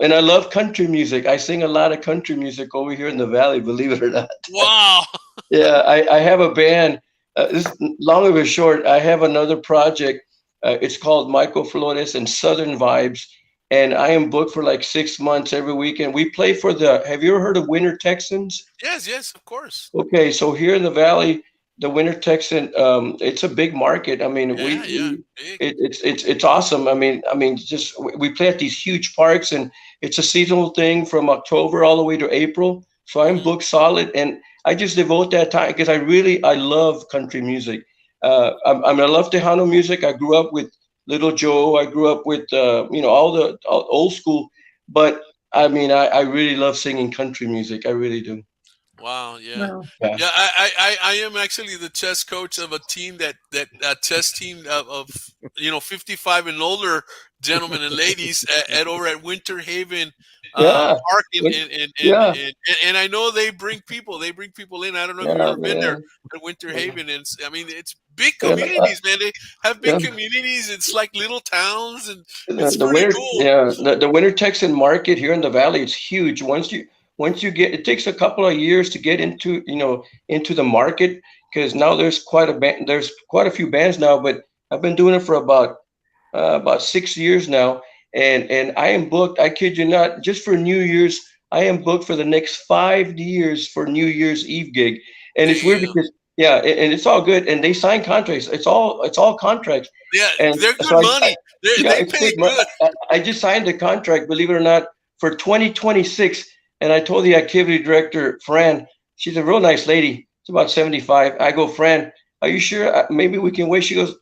and I love country music. I sing a lot of country music over here in the valley, believe it or not. Wow. Yeah, I have a band. This long or short, I have another project. It's called Michael Flores and Southern Vibes, and I am booked for like 6 months every weekend. We play for the. Have you ever heard of Winter Texans? Yes, yes, of course. Okay, so here in the valley, the Winter Texan, it's a big market. I mean, Yeah, big. it's awesome. I mean, just we play at these huge parks, and it's a seasonal thing from October all the way to April. So I'm booked solid, and I just devote that time because I love country music. I love Tejano music. I grew up with Little Joe. I grew up with all old school, but I mean, I really love singing country music. I really do. Wow, yeah. Well, Yeah. Yeah, I am actually the chess coach of a team that chess team of 55 and older gentlemen and ladies at over at Winter Haven Yeah. Park Yeah. and I know they bring people in. I don't know if you've Yeah, ever been there man. at Winter Haven, and I mean it's big Yeah. communities, man. They have big Yeah. communities. It's like little towns, and The, it's the pretty winter, cool. yeah, the winter Texan market here in the valley, it's huge. Once you get, it takes a couple of years to get into the market because now there's quite a few bands now. But I've been doing it for about 6 years now, and I am booked. I kid you not, just for New Year's, I am booked for the next 5 years for New Year's Eve gig, and it's weird Damn. because yeah, and it's all good, and they sign contracts. It's all contracts, Yeah, and they're so good money. yeah, They it's pay good. good. I just signed a contract, believe it or not, for 2026. And I told the activity director, Fran, she's a real nice lady. It's about 75. I go, Fran, are you sure? Maybe we can wait. She goes,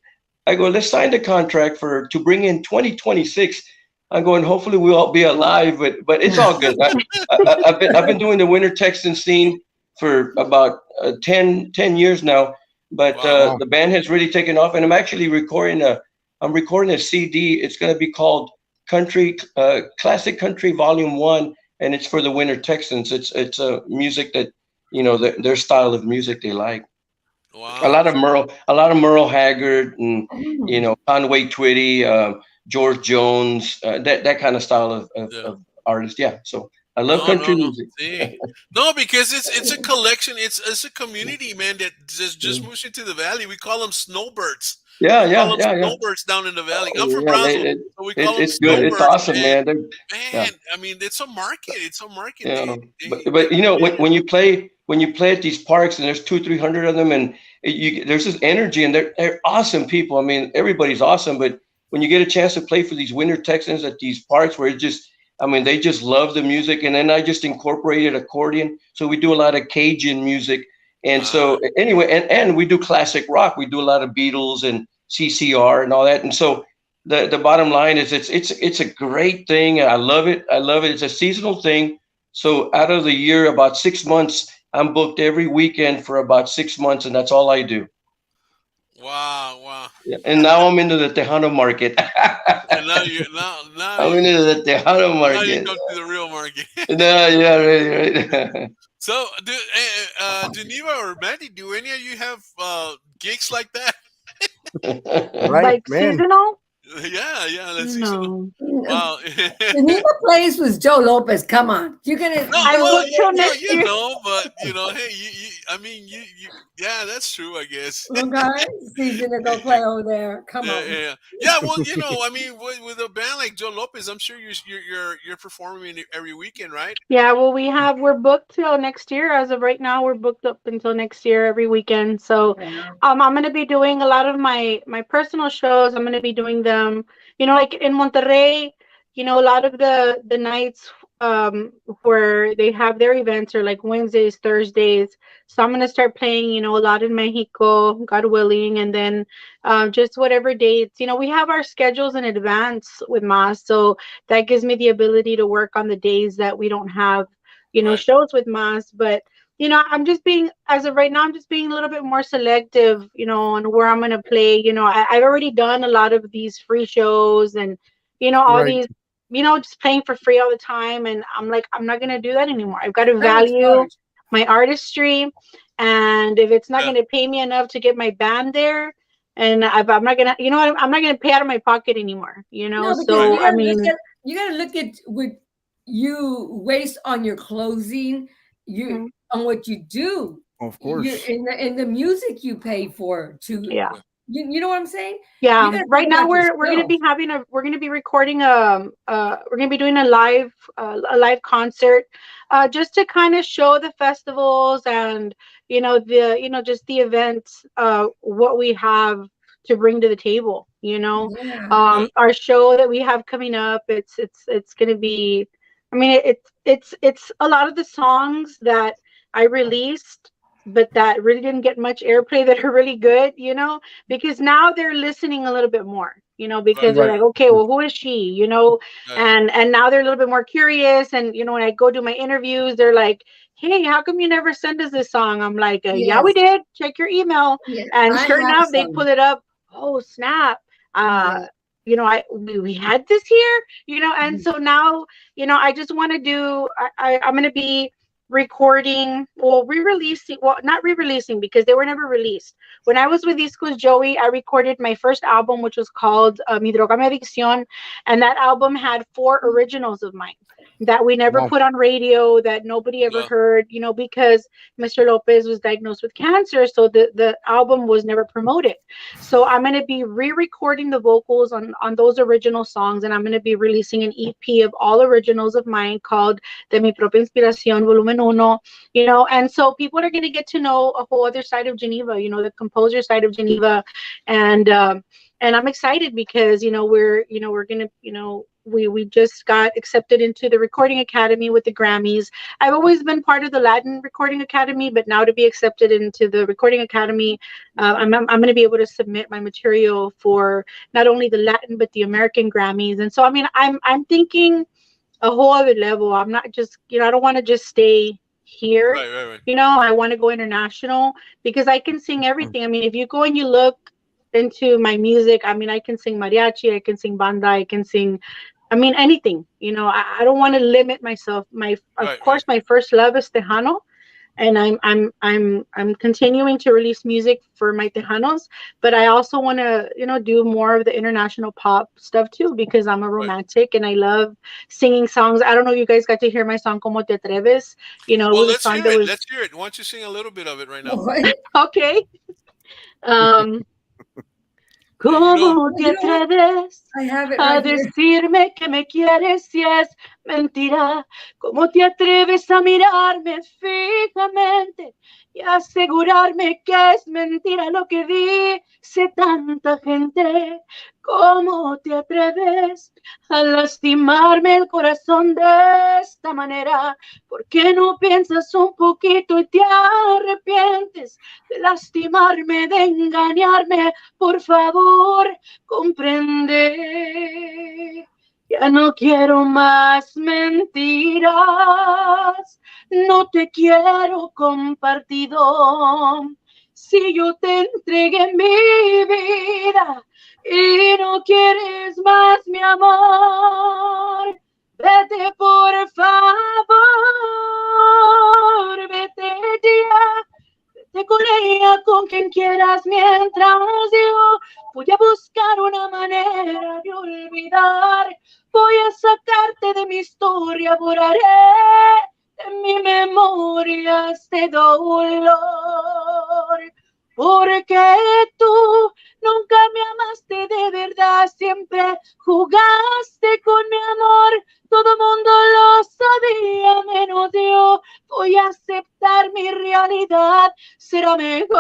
I go, let's sign the contract to bring in 2026. I'm going, hopefully we'll all be alive, but it's all good. I've been doing the winter Texan scene for about 10 years now, but Wow. the band has really taken off, and I'm recording a CD. It's going to be called Country Classic Country Volume 1, and it's for the Winter Texans. It's a music that their style of music they like. A Wow. lot of Merle Haggard and oh, Conway Twitty, George Jones, that kind of style of, Yeah. of artist. Yeah, so I love No, country no, no. music. See, no, because it's a collection. It's a community, man, that just moves into the valley. We call them snowbirds. Yeah, We call yeah, them yeah, yeah. snowbirds down in the valley. I'm from Yeah, Brownsville, so we call them it's good. It's snowbirds, awesome, man. man. Yeah. Man, I mean, it's a market. It's a market. Yeah, They but come in. when you play at these parks and there's 200-300 of them, and there's this energy, and they're awesome people. I mean, everybody's awesome, but when you get a chance to play for these Winter Texans at these parks where they just love the music, and then I just incorporated accordion, so we do a lot of Cajun music, and Ah, so anyway, and we do classic rock. We do a lot of Beatles and CCR and all that, and so the bottom line is it's a great thing. I love it. I love it. It's a seasonal thing. So out of the year, about 6 months, I'm booked every weekend for about 6 months, and that's all I do. wow, wow. Yeah. And now I'm into the Tejano market. And now you now I'm you into the Tejano now you market. come to the real market. No, yeah, right. So, Geneva or Mandy, do any of you have gigs like that? Right. Right, Like man. seasonal? Yeah, let's see. No. Wow. Geneva plays with Joe Lopez. Come on, you're gonna No, I well, will till next year. but hey, I mean, yeah, that's true, I guess. okay. He's gonna go play over there. Come Yeah, on. yeah. Well, I mean, with a band like Joe Lopez, I'm sure you're performing every weekend, right? Yeah, well, we're booked till next year. As of right now, we're booked up until next year every weekend. So, Yeah. I'm gonna be doing a lot of my personal shows. I'm gonna be doing them, like in Monterrey. A lot of the nights where they have their events are like Wednesdays, Thursdays. So I'm gonna start playing, a lot in Mexico, God willing, and then just whatever dates. We have our schedules in advance with Mas, so that gives me the ability to work on the days that we don't have, Right. shows with Mas. But I'm just being, as of right now, I'm just being a little bit more selective, on where I'm gonna play. I've already done a lot of these free shows and all Right. these, just playing for free all the time, and I'm like, I'm not gonna do that anymore. I've got to That was value hard. my artistry, And if it's not going to pay me enough to get my band there, and I'm not gonna, I'm not gonna pay out of my pocket anymore. No, because So I mean, you gotta look at what you waste on your clothing, on what you do. Of course. In the music you pay for to. Yeah. You know what I'm saying? Yeah. Right now we're gonna be recording we're gonna be doing a live concert, just to kind of show the festivals and just the events, what we have to bring to the table. Our show that we have coming up, it's gonna be, I mean, it's a lot of the songs that I released, but that really didn't get much airplay, that are really good, because now they're listening a little bit more, because they're like, okay, well, who is she, and now they're a little bit more curious. And when I go do my interviews, they're like, hey, how come you never send us this song? I'm like, yeah, we did, check your email. And sure enough, they pull it up. Oh, snap. We had this here, and so now, I just want to do, I'm going to be recording, re-releasing, not re-releasing, because they were never released. When I was with Discos Joey, I recorded my first album, which was called Mi Droga Mi Adicción, and that album had 4 originals of mine that we never put on radio, that nobody ever heard, because Mr. Lopez was diagnosed with cancer, so the album was never promoted. So I'm going to be re-recording the vocals on those original songs, and I'm going to be releasing an EP of all originals of mine called De Mi Propia Inspiración Volumen 1, and so people are going to get to know a whole other side of Geneva, the composer side of Geneva. And I'm excited because, we're going to, we just got accepted into the Recording Academy with the Grammys. I've always been part of the Latin Recording Academy, but now to be accepted into the Recording Academy, I'm going to be able to submit my material for not only the Latin, but the American Grammys. And so, I mean, I'm thinking a whole other level. I'm not just, I don't want to just stay here. Right. I want to go international, because I can sing everything. I mean, if you go and you look into my music, I mean, I can sing mariachi, I can sing banda, I can sing, I mean, anything. I don't want to limit myself. Of course, my first love is Tejano, and I'm continuing to release music for my Tejanos, but I also want to do more of the international pop stuff too, because I'm a romantic and I love singing songs. I don't know if you guys got to hear my song Como Te Atreves. Well, let's hear it. Let's hear it. Why don't you sing a little bit of it right now? Okay. ¿Cómo te atreves a decirme que me quieres si es mentira? ¿Cómo te atreves a mirarme fijamente y asegurarme que es mentira lo que dice tanta gente? ¿Cómo te atreves a lastimarme el corazón de esta manera? ¿Por qué no piensas un poquito y te arrepientes de lastimarme, de engañarme? Por favor, comprende. Ya no quiero más mentiras, no te quiero compartido. Si yo te entregué mi vida y no quieres más mi amor, vete por favor, vete ya. Vete con ella, con quien quieras, mientras yo voy a buscar una manera de olvidar. Voy a sacarte de mi historia, borraré de mi memoria este dolor. Porque tú nunca me amaste de verdad, siempre jugaste con mi amor. Todo mundo lo sabía, menos yo. Voy a aceptar mi realidad, será mejor.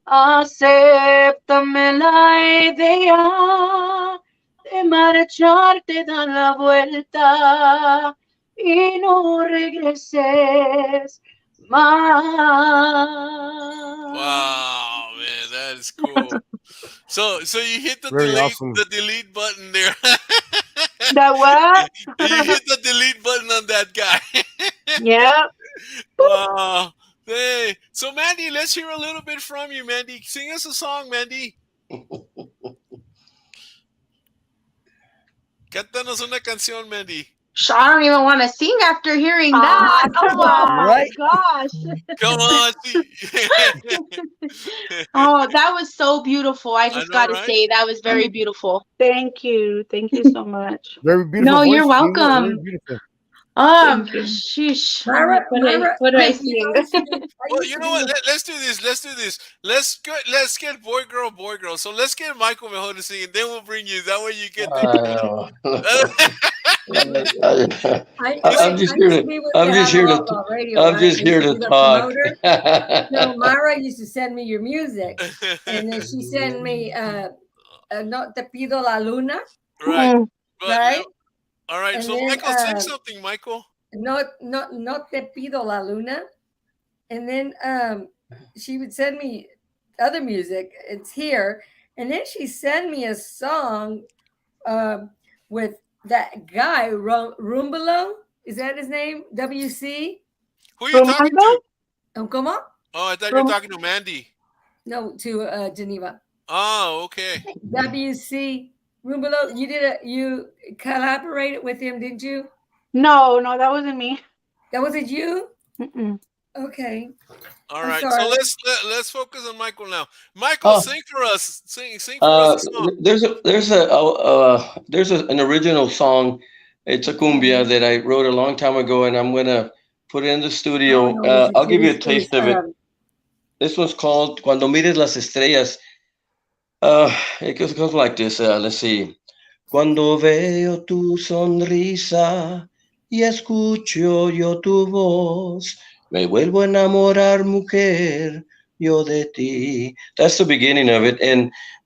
Acéptame la idea de marcharte, da la vuelta y no regreses más. Wow, man, that is cool. So you hit the delete button there. The what? You hit the delete button on that guy. Yeah. Wow. Hey. So Mandy, let's hear a little bit from you, Mandy. Sing us a song, Mandy. Cántanos una canción, Mandy. I don't even want to sing after hearing that. Come on, Right? gosh. Come on. Oh, that was so beautiful. I I just know, got to right? say that was very beautiful. Thank you. Thank you so much. Very beautiful No, voice. you're Nina. Very welcome. beautiful. Thank you. Sheesh. Myra, What do I you sing? know, I Well, used you to know be what? with- Let's do this. Let's do this. Let's get boy, girl, boy, girl. So let's get Michael Mejor to sing, and then we'll bring you. That way you get I know. I I'm just here used to to. be with I'm the just here to. Outlaw Radio. I'm just I here used to to be the talk. promoter. So Myra used to send me your music, and then she sent me "No Te Pido la Luna," right. But right? all right. And So then Michael, sing something, Michael. No Te Pido la Luna, and then she would send me other music. It's here, and then she sent me a song with that guy Rumbalo. Is that his name? WC. Who are you talking Romando? to? Come on. Oh, I thought you were talking to Mandy. No, to Geneva. Oh, okay. WC Rumbalo. You collaborated with him, didn't you? No, that wasn't me. That was it. You? Mm-mm. Okay. All I'm right. So sorry. let's focus on Michael now. Michael, sing for us. Sing for us a song. There's an original song. It's a cumbia that I wrote a long time ago, and I'm gonna put it in the studio. Oh, no, I'll give you a it was, taste of it. This one's called "Cuando mires las estrellas." It goes like this. Let's see. Cuando veo tu sonrisa y escucho yo tu voz, me vuelvo a enamorar, mujer, yo de ti. That's the beginning of it,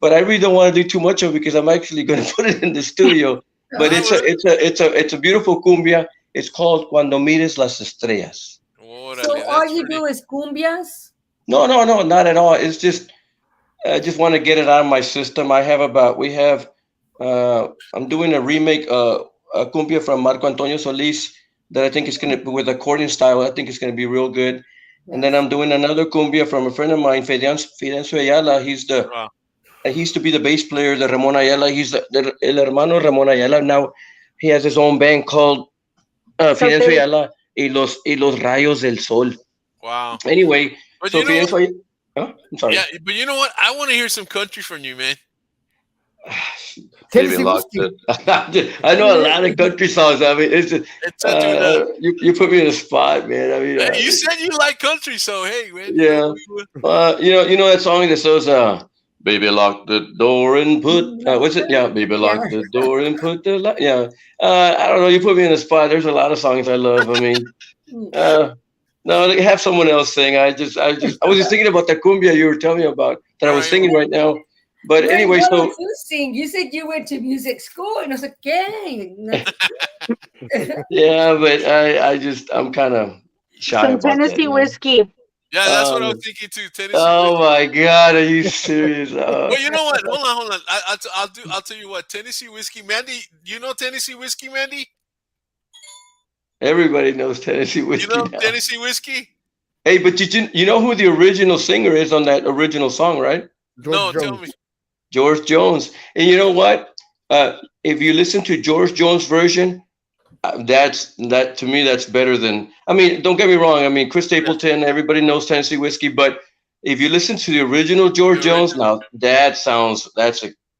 but I really don't want to do too much of it because I'm actually going to put it in the studio. But it's a beautiful cumbia. It's called Cuando mires las estrellas. So all you do is cumbias? No, not at all. It's just I just want to get it out of my system. I'm doing a remake, a cumbia from Marco Antonio Solis that I think is going to, with accordion style, I think it's going to be real good. Yes. And then I'm doing another cumbia from a friend of mine, Fidencio Ayala. He used to be the bass player, the Ramon Ayala. He's el hermano Ramon Ayala. Now he has his own band called Fidencio Ayala y los Rayos del Sol. Wow. Anyway, but so Fidencio Ayala. Huh? I'm sorry. Yeah, but you know what? I want to hear some country from you, man. Tennessee whiskey. I know a lot of country songs. I mean, you put me in a spot, man. I mean, hey, you said you like country, so hey, man. Yeah. You know that song that says, "Baby, lock the door and put." What's it? Yeah, baby, lock the door and put the light. Yeah. I don't know. You put me in a spot. There's a lot of songs I love. I mean, no, have someone else sing. I was just thinking about the cumbia you were telling me about that I was singing right now. But anyway, so you sing. You said you went to music school, and I was like, "Gang." Yeah, but I'm kind of shy Some about Tennessee that, whiskey. Yeah, that's what I was thinking too. Tennessee. Oh my God, are you serious? Well, you know what? Hold on. I'll tell you what. Tennessee whiskey, Mandy. You know Tennessee whiskey, Mandy? Everybody knows Tennessee whiskey. You know now. Tennessee whiskey? Hey, but you know who the original singer is on that original song, right? George Jones. Tell me. George Jones. And you know what? If you listen to George Jones' version, that to me that's better than. I mean, don't get me wrong. I mean, Chris Stapleton. Everybody knows Tennessee whiskey, but if you listen to the original George Jones, now that's a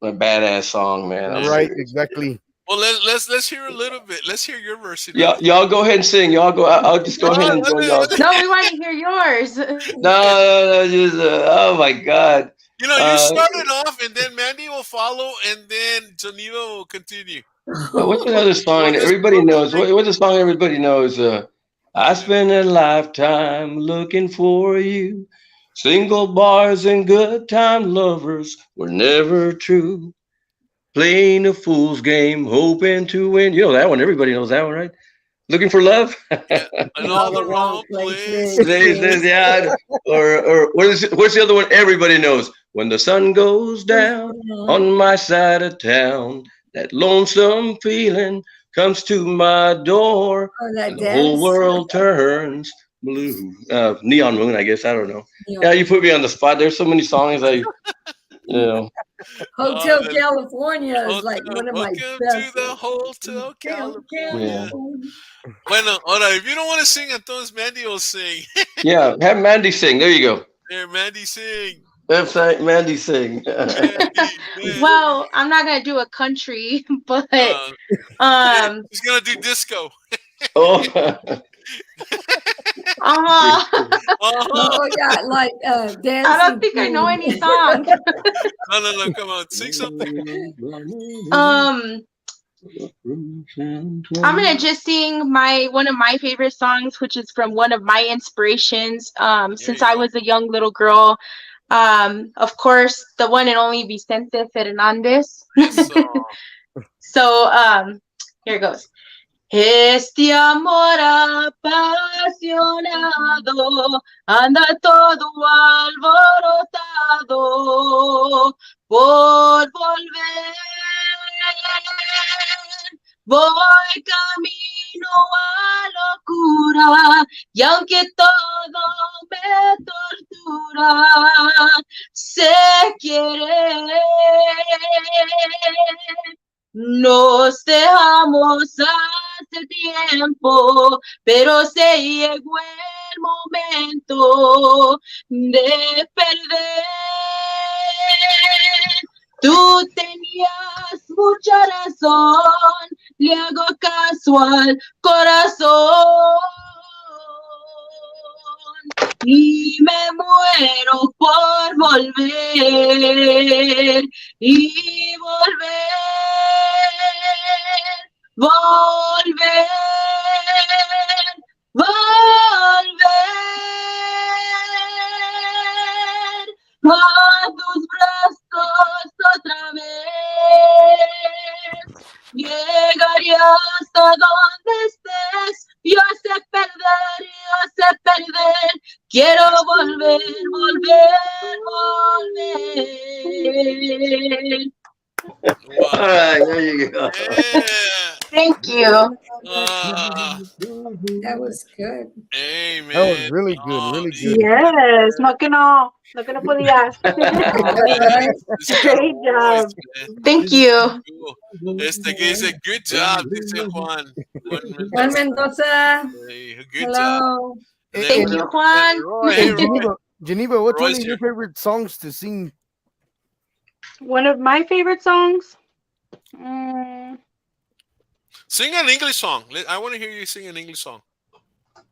badass song, man. I'm right, exactly. Well, let's hear a little bit. Let's hear your version. Y'all go ahead and sing. Y'all go. I'll just go ahead and join y'all. No, we want to hear yours. No, just oh my God. You know, you started off, and then Mandy will follow, and then Geneva will continue. What's another song everybody knows? What's the song everybody knows? I spent a lifetime looking for you. Single bars and good time lovers were never true. Playing a fool's game, hoping to win. You know that one. Everybody knows that one, right? Looking for love. In all the wrong places. Yeah. Or what's the other one everybody knows? When the sun goes down on my side of town, that lonesome feeling comes to my door, and the whole world turns blue. Neon Moon, I guess. I don't know. Yeah, you put me on the spot. There's so many songs you know. Hotel California is like Hotel, one of my welcome best. to the Hotel California. Yeah. Bueno, ahora, if you don't want to sing, entonces Mandy will sing. Yeah, have Mandy sing. There you go. There, Mandy, sing. That's right, Mandy sing. Mandy. Well, I'm not gonna do a country, but He's gonna do disco. Oh. Oh yeah, like dancing. I don't think I know any songs. No, come on, sing something. I'm gonna just sing one of my favorite songs, which is from one of my inspirations. Since I was a young little girl. Of course, the one and only Vicente Fernandez. So, here it goes. Este amor apasionado anda todo alborotado por volver. Voy camino a locura y aunque todo me tortura, se quiere. Nos dejamos hace tiempo, pero se llegó el momento de perder. Tú tenías mucha razón, le hago caso al corazón y me muero por volver y volver. Volver, volver a tus brazos otra vez. Llegaré hasta donde estés. Yo sé perder. Quiero volver, volver. All right, there you go. Yeah. Thank you. That was good. Amen. That was really good, really good. Yes, no podías. Great job. Thank you. Este que dice, good job, dice Juan. Juan Mendoza. Hey, good Hello. job. Thank you, Juan. Hey, Geneva, what's one of your favorite songs to sing? One of my favorite songs. Sing an English song. I want to hear you sing an English song.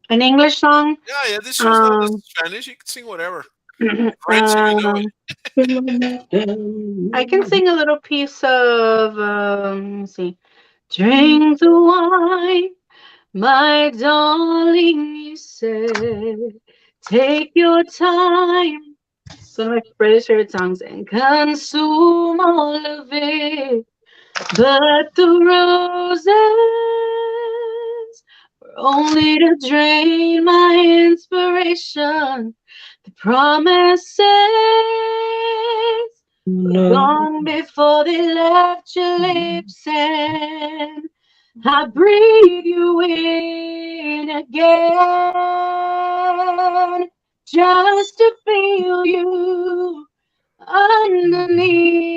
An English song? Yeah, this show's not Spanish. You can sing whatever. French, if you know it. I can sing a little piece of, let's see. Drink the wine, my darling, you said. Take your time. Some of my British favorite songs. And consume all of it. But the roses were only to drain my inspiration. The promises long before they left your lips, and I breathe you in again just to feel you underneath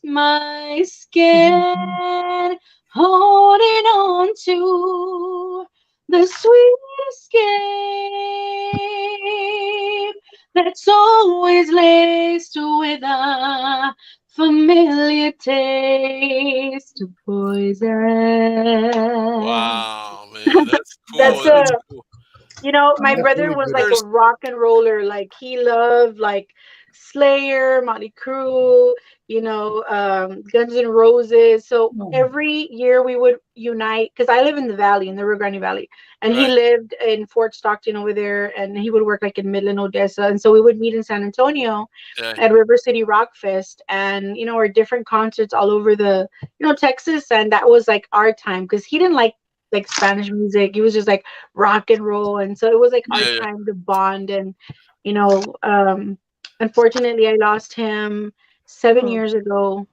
my skin, holding on to the sweet escape that's always laced with a familiar taste of poison. Wow, man, that's cool. That's cool. You know, my brother was like a rock and roller. Like he loved like Slayer, Motley Crue, Guns N' Roses. So every year we would unite, because I live in the valley, in the Rio Grande Valley, and he lived in Fort Stockton over there, and he would work like in Midland, Odessa, and so we would meet in San Antonio at River City Rock Fest, and or different concerts all over the Texas, and that was like our time, because he didn't like Spanish music. He was just like rock and roll, and so it was like our time to bond. And unfortunately I lost him 7 years ago,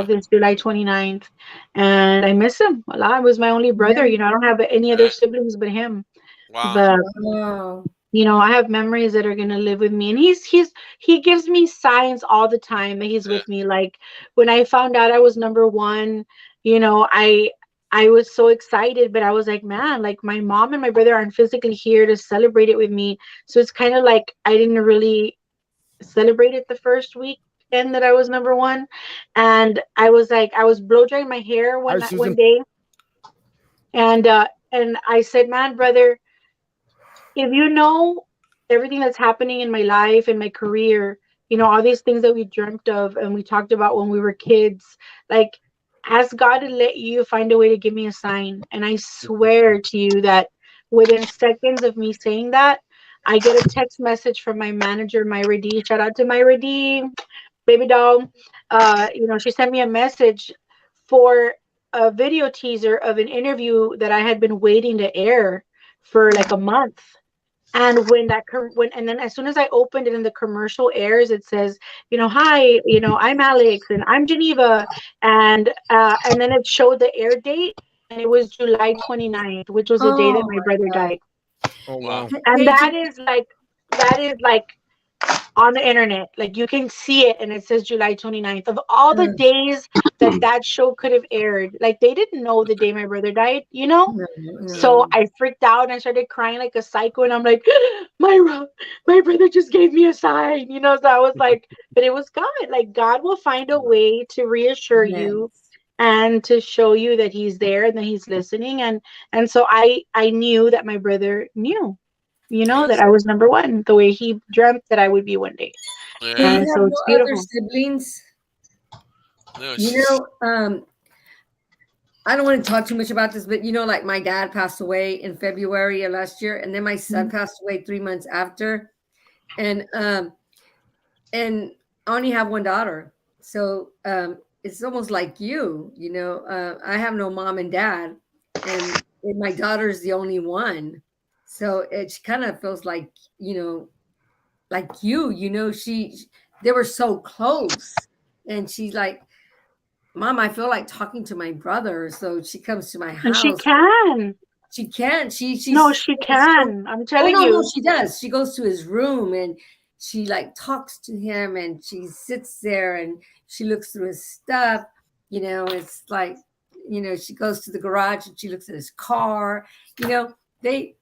this July 29th, and I miss him a lot. He was my only brother. I don't have any other siblings but him. Wow. But I have memories that are gonna live with me, and he gives me signs all the time that he's Yeah. with me. Like when I found out I was number one, I was so excited, but I was like, man, like my mom and my brother aren't physically here to celebrate it with me, so it's kind of like I didn't really celebrate it the first weekend that I was number one, and I was like, I was blow drying my hair Hi, one Susan. day, and I said, man, brother, if you know everything that's happening in my life and my career, all these things that we dreamt of and we talked about when we were kids, like, ask God to let you find a way to give me a sign. And I swear to you that within seconds of me saying that, I get a text message from my manager, Myra D. Shout out to Myra D, baby doll. She sent me a message for a video teaser of an interview that I had been waiting to air for like a month. And and then as soon as I opened it and the commercial airs, it says, hi, I'm Alex and I'm Geneva, and then it showed the air date, and it was July 29th, which was the day that Oh my brother my God. died. Oh Wow. wow. And Hey, that is like on the internet, like you can see it, and it says July 29th. Of all the days that show could have aired, like they didn't know the day my brother died, so I freaked out and I started crying like a psycho, and I'm like, Myra, my brother just gave me a sign, so I was like, but it was God. Like God will find a way to reassure you yes. and to show you that he's there and that he's listening, and so I knew that my brother knew, that Yes. I was number one, the way he dreamt that I would be one day. So you Yeah. And have so no it's other beautiful. siblings? No, it's You just, know, I don't want to talk too much about this, but like my dad passed away in February of last year, and then my son passed away 3 months after, and and I only have one daughter, so it's almost like I have no mom and dad, and my daughter's the only one, so it kind of feels like like they were so close, and she's like, Mom, I feel like talking to my brother. So she comes to my And she house. can. She can't. No, She's she so. can. I'm Oh telling no, no, you. she does. She goes to his room and she like talks to him and she sits there and she looks through his stuff. It's like, she goes to the garage and she looks at his car. They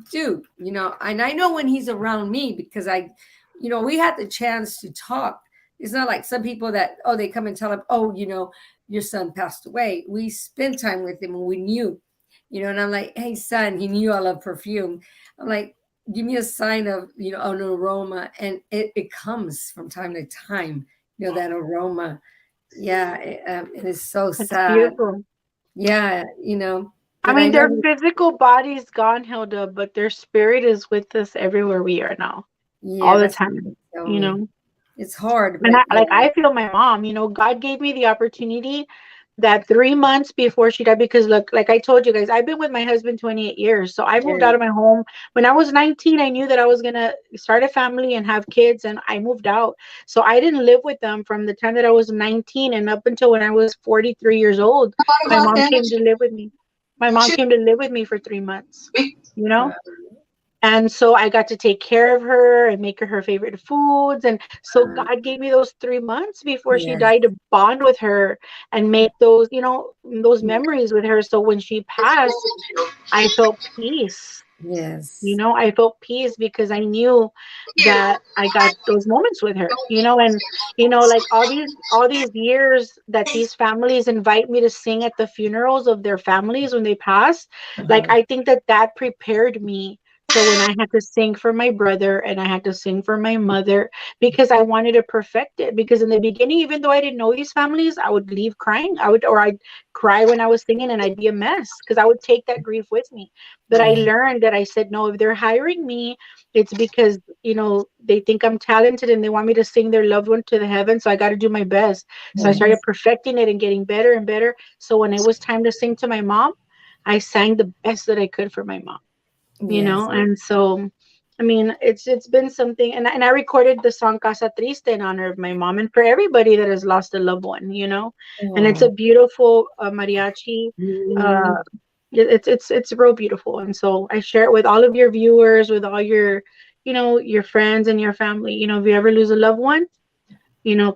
do. And I know when he's around me because we had the chance to talk. It's not like some people that, they come and tell him, your son passed away. We spent time with him and we knew, and I'm like, hey, son, he knew I love perfume. I'm like, give me a sign of, an aroma. And it comes from time to time, that aroma. Yeah. It is so It's sad. beautiful. Yeah. I But I mean, know. their physical body's gone, Hilda, but their spirit is with us everywhere we are now, Yeah, all the that's what time. they tell me. It's hard, And but yeah. I feel my mom. God gave me the opportunity that 3 months before she died, because look, like I told you guys, I've been with my husband 28 years. So I moved out of my home when I was 19. I knew that I was gonna start a family and have kids, and I moved out. So I didn't live with them from the time that I was 19 and up until when I was 43 years old. My mom came to live with me. My mom came to live with me for 3 months. You know. And so I got to take care of her and make her favorite foods. And so God gave me those 3 months before she Yes. died to bond with her and make those memories with her. So when she passed, I felt peace. Yes. I felt peace because I knew that I got those moments with her, and like all these years that these families invite me to sing at the funerals of their families when they pass, like I think that prepared me for when I had to sing for my brother and I had to sing for my mother, because I wanted to perfect it. Because in the beginning, even though I didn't know these families, I would leave crying. I'd cry when I was singing, and I'd be a mess because I would take that grief with me. But I learned that I said, no, if they're hiring me, it's because, they think I'm talented and they want me to sing their loved one to the heaven. So I got to do my best. So I started perfecting it and getting better and better. So when it was time to sing to my mom, I sang the best that I could for my mom, Yes. and so, I mean, it's been something. And I recorded the song Casa Triste in honor of my mom and for everybody that has lost a loved one, and it's a beautiful mariachi. Uh, It's real beautiful. And so I share it with all of your viewers, with all your, your friends and your family. If you ever lose a loved one,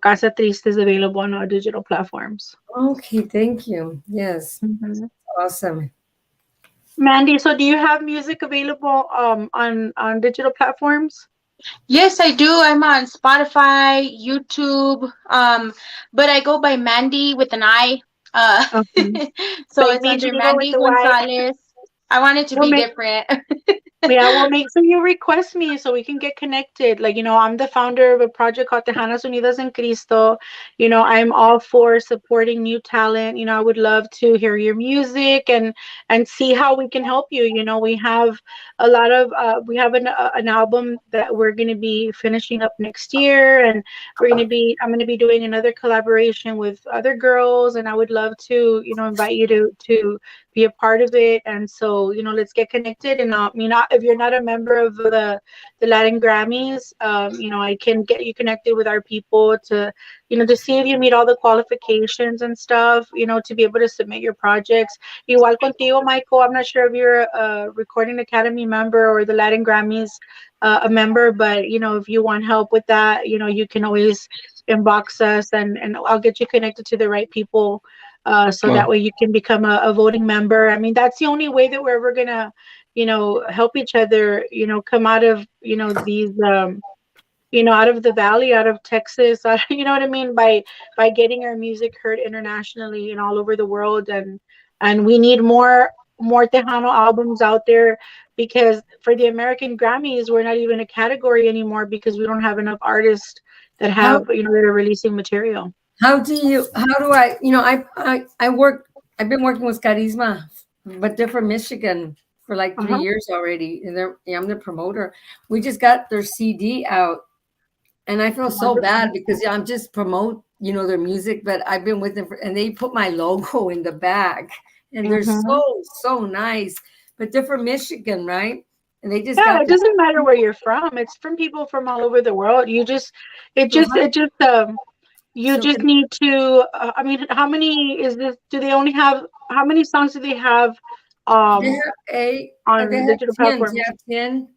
Casa Triste is available on all digital platforms. Okay, thank you. Yes, awesome. Mandy, so do you have music available on digital platforms? Yes, I do. I'm on Spotify, YouTube, but I go by Mandy with an I. Okay. So Like it's me, under Geneva, with Mandy the Y. Gonzalez. I want it to We'll be make different. Yeah, well, make sure you request me so we can get connected. Like, I'm the founder of a project called Tejanas Unidas en Cristo. I'm all for supporting new talent. I would love to hear your music and see how we can help you. We have a lot of we have an album that we're going to be finishing up next year, and I'm going to be doing another collaboration with other girls, and I would love to, invite you to be a part of it. And so, let's get connected. And if you're not a member of the Latin Grammys, I can get you connected with our people to see if you meet all the qualifications and stuff, to be able to submit your projects. Igual contigo, Michael, I'm not sure if you're a Recording Academy member or the Latin Grammys a member, but if you want help with that, you can always inbox us, and I'll get you connected to the right people. So that way you can become a voting member. I mean, that's the only way that we're ever gonna, help each other, come out of, these, out of the valley, out of Texas, you know what I mean? By getting our music heard internationally and all over the world. And we need more Tejano albums out there, because for the American Grammys, we're not even a category anymore because we don't have enough artists that have, that are releasing material. How do I, I've been working with Carisma, but they're from Michigan for like 3 years already. And I'm the promoter. We just got their CD out, and I feel so bad because I'm just promote, their music, but I've been with them and they put my logo in the back, and they're so nice, but they're from Michigan, right? And they just it doesn't matter where you're from. It's from people from all over the world. You just need to, I mean, how many is this? Do they only have, how many songs do they have on digital platforms? They have 10.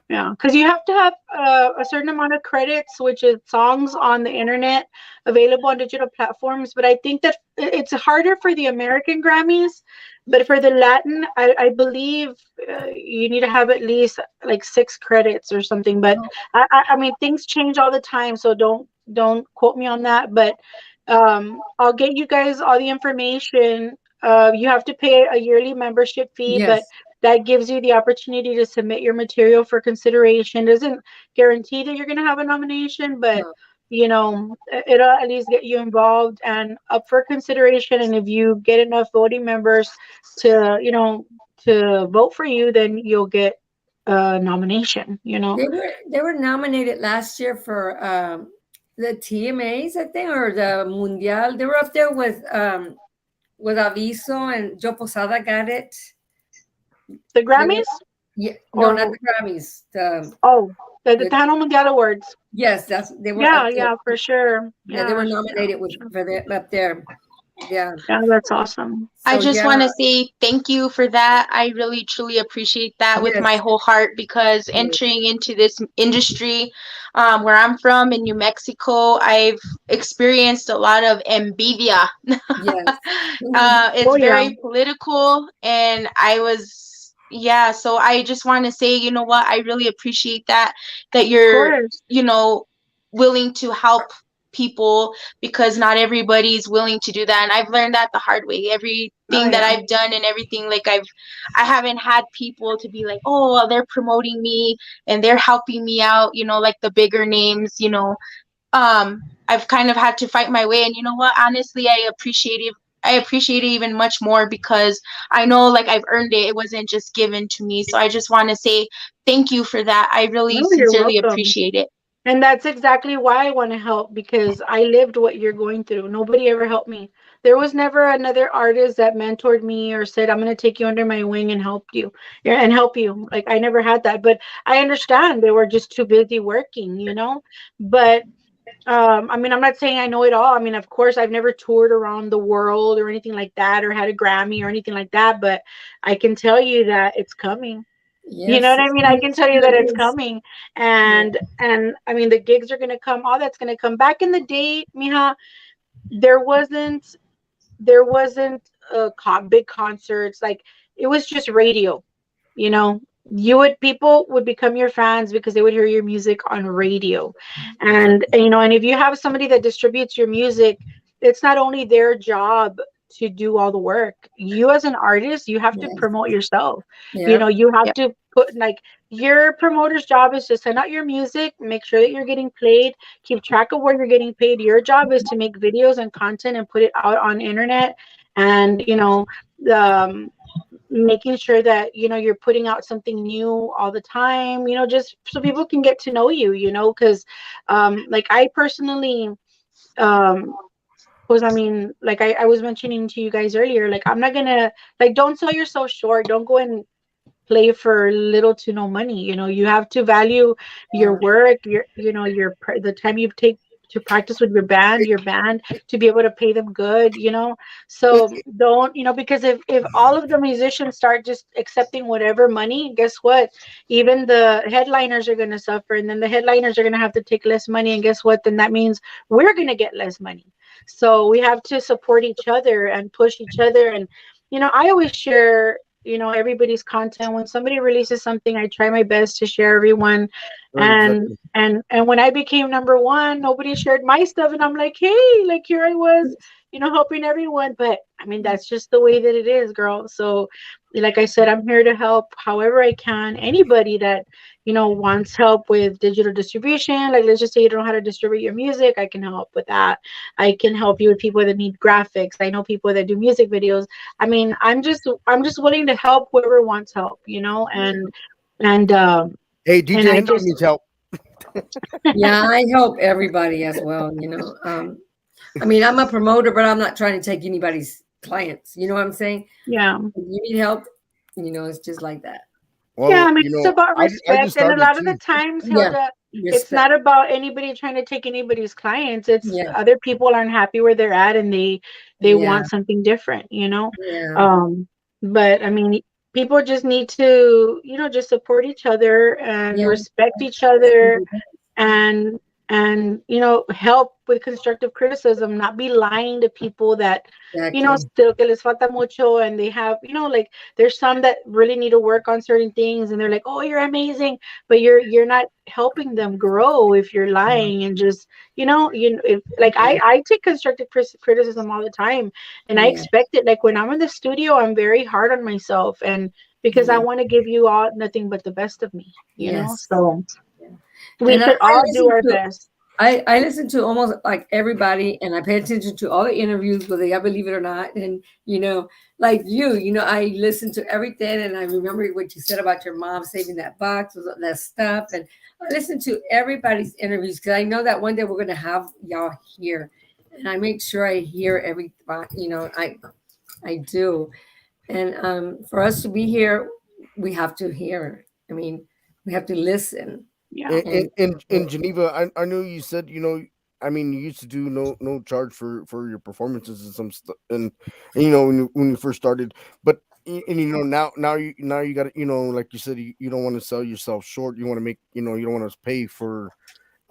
Yeah, because you have to have a certain amount of credits, which is songs on the internet available on digital platforms. But I think that it's harder for the American Grammys, but for the Latin, I believe you need to have at least like 6 credits or something. But I mean, things change all the time, so don't quote me on that. But I'll get you guys all the information. You have to pay a yearly membership fee, but that gives you the opportunity to submit your material for consideration. Doesn't guarantee that you're going to have a nomination, but it'll at least get you involved and up for consideration. And if you get enough voting members to vote for you, then you'll get a nomination. They were nominated last year for the TMAs, I think, or the Mundial. They were up there with Aviso, and Joe Posada got it. The Grammys? No, not the Grammys. The Tejano Mundial Awards. Yes, they were. Yeah, for sure. Yeah, they were nominated for that up there. Yeah, that's awesome. I just want to say thank you for that. I really truly appreciate that with my whole heart, because entering into this industry where I'm from in New Mexico, I've experienced a lot of envidia. It's very political, and so I just want to say, you know what, I really appreciate that you're, willing to help people, because not everybody's willing to do that. And I've learned that the hard way. Everything that I've done and everything, like I haven't had people to be like, oh, well, they're promoting me and they're helping me out, like the bigger names, I've kind of had to fight my way. And you know what, honestly, I appreciate it even much more, because I know like I've earned it. It wasn't just given to me. So I just want to say thank you for that. I really sincerely appreciate it. And that's exactly why I want to help, because I lived what you're going through. Nobody ever helped me. There was never another artist that mentored me or said, I'm going to take you under my wing and help you. Like, I never had that. But I understand they were just too busy working, But I mean, I'm not saying I know it all. I mean, of course, I've never toured around the world or anything like that, or had a Grammy or anything like that, but I can tell you that it's coming. You know Yes, what I it's mean? I coming can tell you that it's serious. coming. Yeah. And I mean, the gigs are gonna come, all that's gonna come. Back in the day, mija, there wasn't big concerts. Like, it was just radio. You know, people would become your fans because they would hear your music on radio. And you know, and if you have somebody that distributes your music, it's not only their job to do all the work. You, as an artist, you have to Yes. promote yourself. You Yeah. know, you have Yep. to put, like, your promoter's job is to send out your music, make sure that you're getting played, keep track of where you're getting paid. Your job is to make videos and content and put it out on internet. And you know, um making sure that, you know, you're putting out something new all the time, you know, just so people can get to know you, you know. Because like, I personally, um because I mean, like, I was mentioning to you guys earlier, like, I'm not gonna, like, don't sell yourself short. Don't go and play for little to no money. You know, you have to value your work, your, you know, the time you take to practice with your band, to be able to pay them good, you know. So don't, you know, because if all of the musicians start just accepting whatever money, guess what? Even the headliners are going to suffer, and then the headliners are going to have to take less money, and guess what? Then that means we're going to get less money. So we have to support each other and push each other. And you know, I always share, you know, everybody's content. When somebody releases something, I try my best to share everyone. Right, and exactly. and when I became number one, nobody shared my stuff, and I'm like, hey, like, here I was, you know, helping everyone. But I mean, that's just the way that it is, girl. So like I said, I'm here to help however I can. Anybody that, you know, wants help with digital distribution, like, let's just say you don't know how to distribute your music, I can help with that. I can help you with people that need graphics. I know people that do music videos. I mean, I'm just willing to help whoever wants help, you know. And Hey, and DJ I Hendawg just needs help. Yeah, I help everybody as well, you know. I mean, I'm a promoter, but I'm not trying to take anybody's clients. You know what I'm saying? yeah. If you need help, you know, it's just like that. Yeah, Well, I mean, you it's know, about I just respect. And a started lot of the too. times, Yeah, Hilda, it's respect. not about anybody trying to take anybody's clients. It's Yeah, other people aren't happy where they're at, and they yeah, want something different, you know. yeah, Um, but I mean, people just need to, you know, just support each other and yeah. respect each other, and you know, help with constructive criticism, not be lying to people that, you know, Exactly. still que les falta mucho, and they have, you know, like, there's some that really need to work on certain things, and they're like, oh, you're amazing, but you're not helping them grow if you're lying. And just, you know, if, like, Yeah, I take constructive criticism all the time, and I yeah, expect it. Like, when I'm in the studio, I'm very hard on myself, and because I yeah. want to give you all nothing but the best of me, you know. Yes. So Yeah. we And I should all do listen our to best. I listen to almost like everybody, and I pay attention to all the interviews, whether I believe it or not. And you know, like you know, I listen to everything, and I remember what you said about your mom saving that box, that stuff, and I listen to everybody's interviews because I know that one day we're gonna have y'all here, and I make sure I hear every, you know, I do, and for us to be here, we have to hear. I mean, we have to listen, Yeah. In Geneva, I know you said, you know, I mean, you used to do no charge for your performances and some stuff, and you know, when you first started, but and you know, now you got to, you know, like you said, you don't want to sell yourself short. You want to make, you know, you don't want to pay for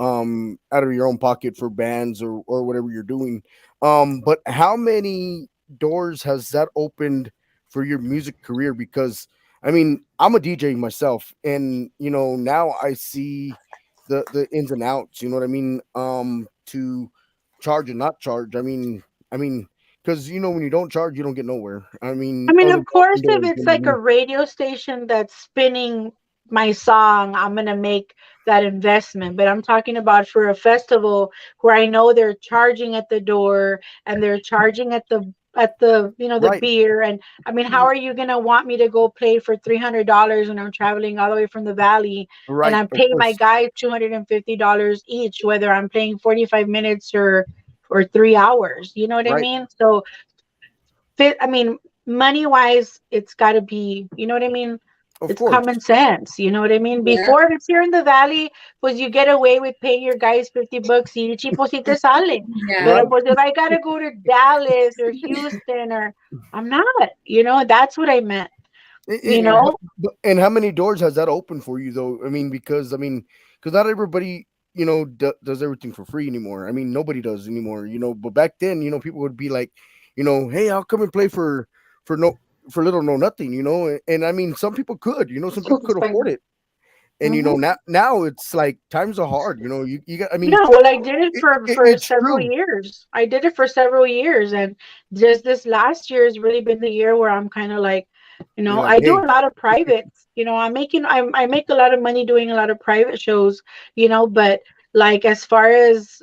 out of your own pocket for bands or whatever you're doing. But how many doors has that opened for your music career? Because I mean, I'm a DJ myself, and you know, now I see the ins and outs, you know what I mean, to charge and not charge. I mean because you know, when you don't charge, you don't get nowhere. I I mean, mean, other of course, than if doors, you it's know what I like a mean? radio station that's spinning my song, I'm gonna make that investment. But I'm talking about for a festival where I know they're charging at the door, and they're charging at the you know, the Right, beer. And I mean, how are you gonna want me to go play for $300 when I'm traveling all the way from the valley, and right, I'm of paying my course. guys $250 each, whether I'm playing 45 minutes or 3 hours? You know what I Right. mean? So I mean, money wise, it's got to be, you know what I mean? Of It's course. common sense. You know what I mean? Yeah. Before, if it's here in the valley, pues you get away with paying your guys $50 y chipo si te sale. Yeah. Pero Right. pues if I gotta go to Dallas or Houston or I'm not, that's what I meant. You And, know? and how many doors has that opened for you though? Because not everybody does everything for free anymore. I mean, nobody does anymore. But back then, people would be like, hey, I'll come and play for no for little no nothing. And I mean, some people could. Some people could afford it. And Mhm. now it's like times are hard. You got. I mean, No, well, I did it for it's several true. years. I did it for several years, and just this last year has really been the year where I'm kind of like, You're like, I do hey, a lot of privates. I make a lot of money doing a lot of private shows. But like as far as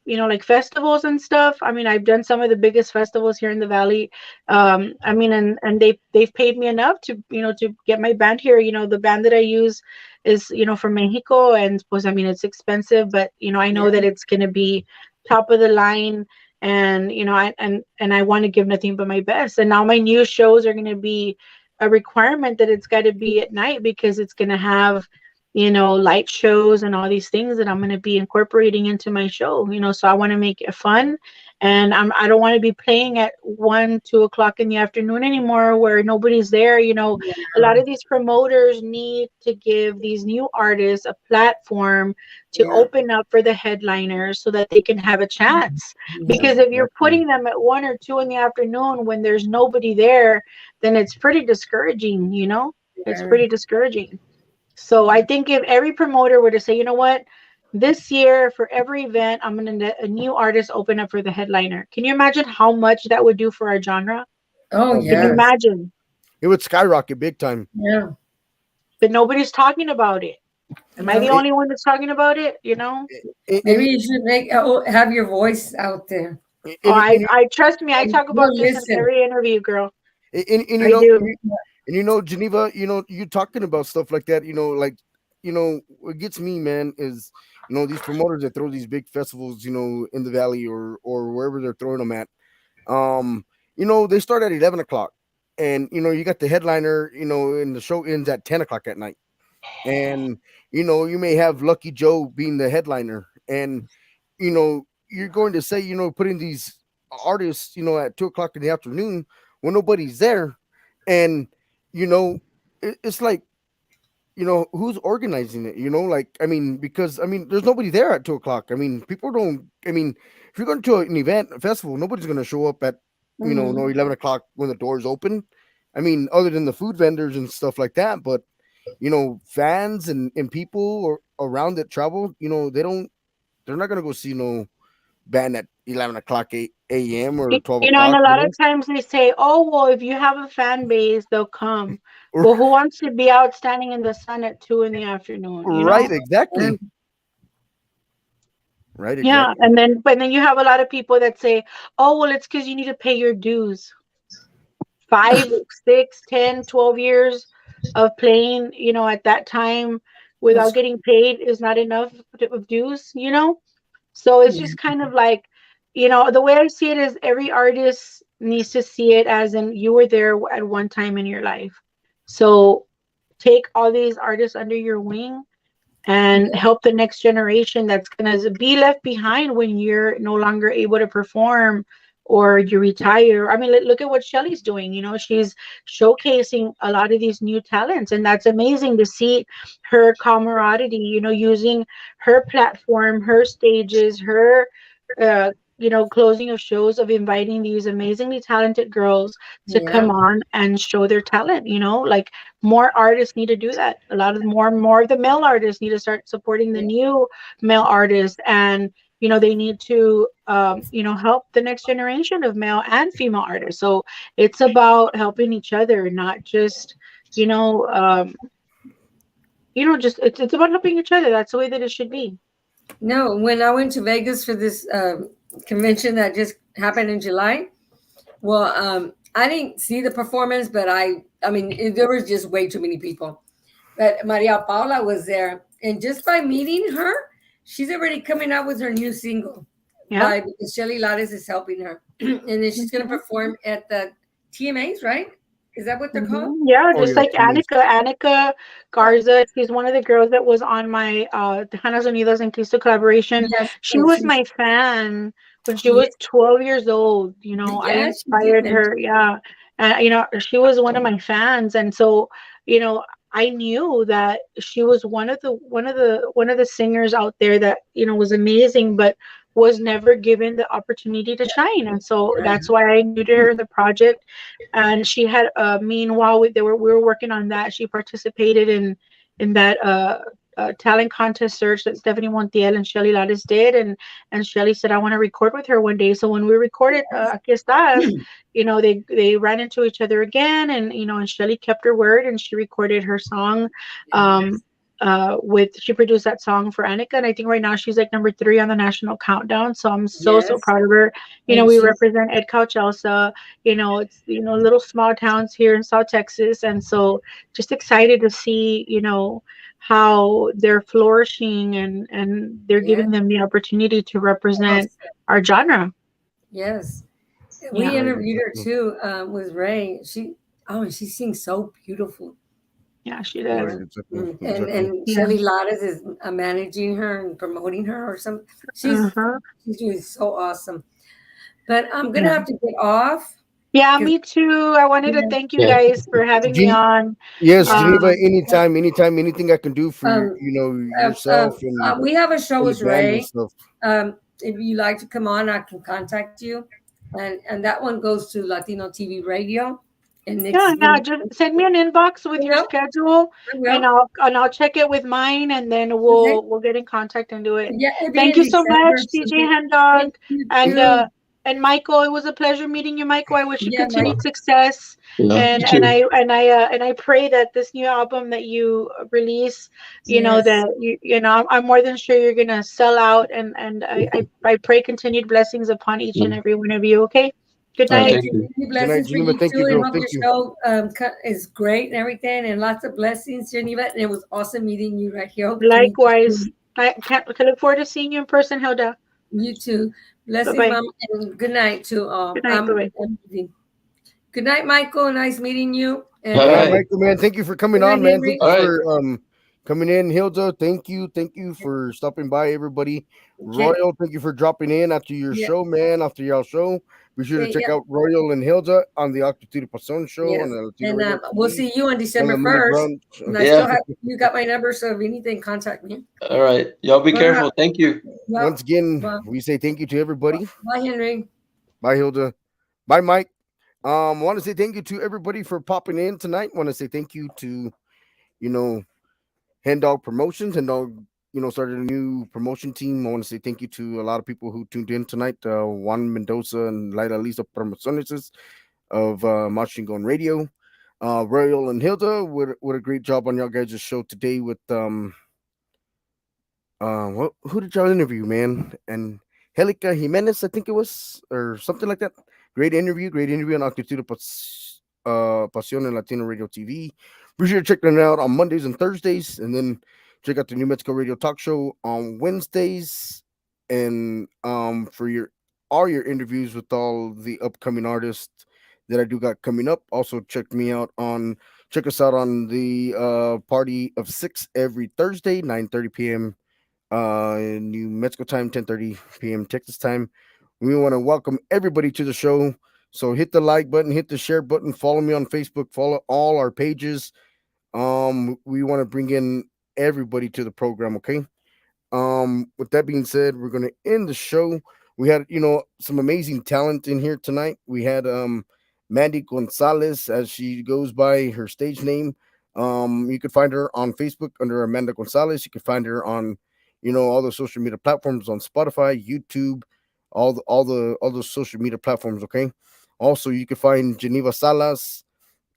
like festivals and stuff. I mean, I've done some of the biggest festivals here in the valley. I mean, and they've paid me enough to to get my band here. The band that I use is from Mexico, and pues I mean it's expensive, but I know that it's going to be top of the line, and I want to give nothing but my best. And now my new shows are going to be a requirement that it's got to be at night because it's going to have light shows and all these things that I'm going to be incorporating into my show. So I want to make it fun, and I don't want to be playing at 1, 2 o'clock in the afternoon anymore where nobody's there. A lot of these promoters need to give these new artists a platform to Yeah. open up for the headliners so that they can have a chance. Yeah. Because if you're exactly. putting them at 1 or 2 in the afternoon when there's nobody there, then it's pretty discouraging. It's Yeah. pretty discouraging. So I think if every promoter were to say, you know what, this year for every event, I'm going to let a new artist open up for the headliner. Can you imagine how much that would do for our genre? Oh Oh Can you man, yes. imagine? it would skyrocket big time. Yeah. But nobody's talking about it. Am I the No. And, only one that's talking about it? Maybe and, you should have your voice out there. Oh, and, and, I trust me. I And talk about we'll this in listen. every interview, girl. and I do. Geneva, you talking about stuff like that, like, what gets me, man, is, these promoters that throw these big festivals, in the valley or wherever they're throwing them at. They start at 11 o'clock, and you got the headliner, and the show ends at 10 o'clock at night, and you may have Lucky Joe being the headliner, and you're going to say, putting these artists, at 2 o'clock in the afternoon when nobody's there, and it's like, who's organizing it, like, I mean, because I mean there's nobody there at 2 o'clock. I mean, people don't, I mean, if you're going to an event, a festival, nobody's going to show up at no Mhm. 11 o'clock when the doors open. I mean, other than the food vendors and stuff like that, but fans and people around that travel, they're not going to go see no band at 11 o'clock a.m. or 12 And o'clock, a lot of times they say, "Oh, well, if you have a fan base, they'll come." Well, who wants to be out standing in the sun at 2 in the afternoon? Right, Yeah. exactly. Right, Yeah, exactly. but then you have a lot of people that say, "Oh, well, it's because you need to pay your dues." 5, 6, 10, 12 years of playing, at that time without That's getting paid is not enough of dues. So it's yeah. just kind of like, the way I see it is every artist needs to see it as in you were there at one time in your life. So take all these artists under your wing and help the next generation that's going to be left behind when you're no longer able to perform or you retire. I mean, look at what Shelly's doing. She's showcasing a lot of these new talents, and that's amazing to see her camaraderie, using her platform, her stages, her closing of shows of inviting these amazingly talented girls to Yeah. come on and show their talent. Like more artists need to do that. A lot of more of the male artists need to start supporting the new male artists, and they need to help the next generation of male and female artists. So it's about helping each other, not just you know just it's about helping each other. That's the way that it should be. No, when I went to Vegas for this convention that just happened in July, well, I didn't see the performance, but I mean, there was just way too many people. But Maria Paula was there, and just by meeting her, she's already coming out with her new single. Yeah. By because Shelly Lares is helping her, and then she's going to perform at the TMAs, right? Is that what they're called? Yeah, Oh just yeah, like teammates. Annika Garza. She's one of the girls that was on my Tejanos Unidos and Cristo collaboration. Yes, She and was she's my fan when she yeah, was 12 years old. You know, I yeah, she did inspired mention. her. Yeah, you know, she was one of my fans, and so you know, I knew that she was one of the singers out there that was amazing, but was never given the opportunity to shine, and so Yeah. that's why I included her in the project. And she had meanwhile we were working on that. She participated in that talent contest search that Stephanie Montiel and Shelly Lattis did, and Shelly said I want to record with her one day. So when we recorded Aquí Estás, they ran into each other again, and and Shelly kept her word, and she recorded her song. um with she produced that song for Annika, and I think right now she's like number 3 on the national countdown. So I'm so Yes, proud of her. and We she's represent Ed Couch Elsa. It's little small towns here in South Texas, and so just excited to see how they're flourishing, and they're yes, giving them the opportunity to represent awesome. our genre. Yes. We Yeah. Right, interviewed her exactly. too with Ray. She sings so beautiful. Yeah, she Right, does. Yeah. exactly, And exactly. Yeah. Shelly Lattes is managing her and promoting her or something. Uh-huh. She's doing so awesome. But I'm gonna Yeah. have to get off Yeah, because me too. I wanted to thank you Yeah. guys for having me on. Yes, Geneva. Um, Anytime, anything I can do for um, yourself we have a show and the with band and Ray. stuff. If you like to come on, I can contact you, and that one goes to Latino TV Radio, and yeah, it's yeah. gonna. Just send me an inbox with I your will. schedule, I and will. I'll check it with mine, and then Okay. we'll get in contact and do it. Yeah, it'll be Thank in you so December much, or DJ something. HenDawg, Thank you and too. uh, and Michael. It was a pleasure meeting you, Michael. I wish you Yeah, Mike. continued success, Yeah. and You and too. I and I and I pray that this new album that you release, Yes. that I'm more than sure you're gonna sell out, and I pray continued blessings upon each and Mm. every one of you. Okay. Good All right. night. Thank Thank you. you. Many Good night, blessings for Geneva. you Thank you, too, and girl. hope Thank your you. show is great and everything, and lots of blessings, Geneva. And it was awesome meeting you right here. Hope to meet you Likewise. soon. I look forward to seeing you in person, Hilda. You too. Bye Blessings, bye. Mama, and good night to Good night. Bye bye. I'm leaving. Good night, Michael. Nice meeting you. And All All right, right. Michael, man. Thank you for coming good night, on, man. Thank Henry. you All right. for coming in, Hilda. Thank you for stopping by, everybody. Okay. Royal, thank you for dropping in after your Yeah. show, man. After y'all show, be sure to Okay. check Yeah. out Royal and Hilda on the ACTITUD Pasion show on Yes. the Latino And Radio we'll TV see you on on the December Mini 1st. Brunch. And I still Yeah. have you got my number, so if anything, contact me. All right. Y'all be Well, careful. Thank you. well, Once again, well, we say thank you to everybody. bye, Henry. Bye, Hilda. Bye, Mike. Want to say thank you to everybody for popping in tonight. Want to say thank you to you know HenDawg Promotions. HenDawg, started a new promotion team. I want to say thank you to a lot of people who tuned in tonight. Juan Mendoza and Laila Lisa Promociones of Machine Gun Radio. Royal and Hilda, what a great job on y'all guys' show today with who did y'all interview, man? And Helica Jimenez, I think it was, or something like that. Great interview on Actitude Pasion and Latino Radio TV. Be sure to check them out on Mondays and Thursdays, and then check out the New Mexico Radio Talk Show on Wednesdays. And for your all your interviews with all the upcoming artists that I do got coming up. Also check us out on the Party of Six every Thursday, 9:30 p.m. In New Mexico time, 10:30 p.m. Texas time. We want to welcome everybody to the show. So hit the like button, hit the share button, follow me on Facebook, follow all our pages. We want to bring in everybody to the program, okay? With that being said, we're gonna end the show. We had, some amazing talent in here tonight. We had Mandy Gonzalez, as she goes by her stage name. You could find her on Facebook under Amanda Gonzalez. You can find her on, all the social media platforms on Spotify, YouTube, all the social media platforms. Okay. Also, you can find Geneva Salas,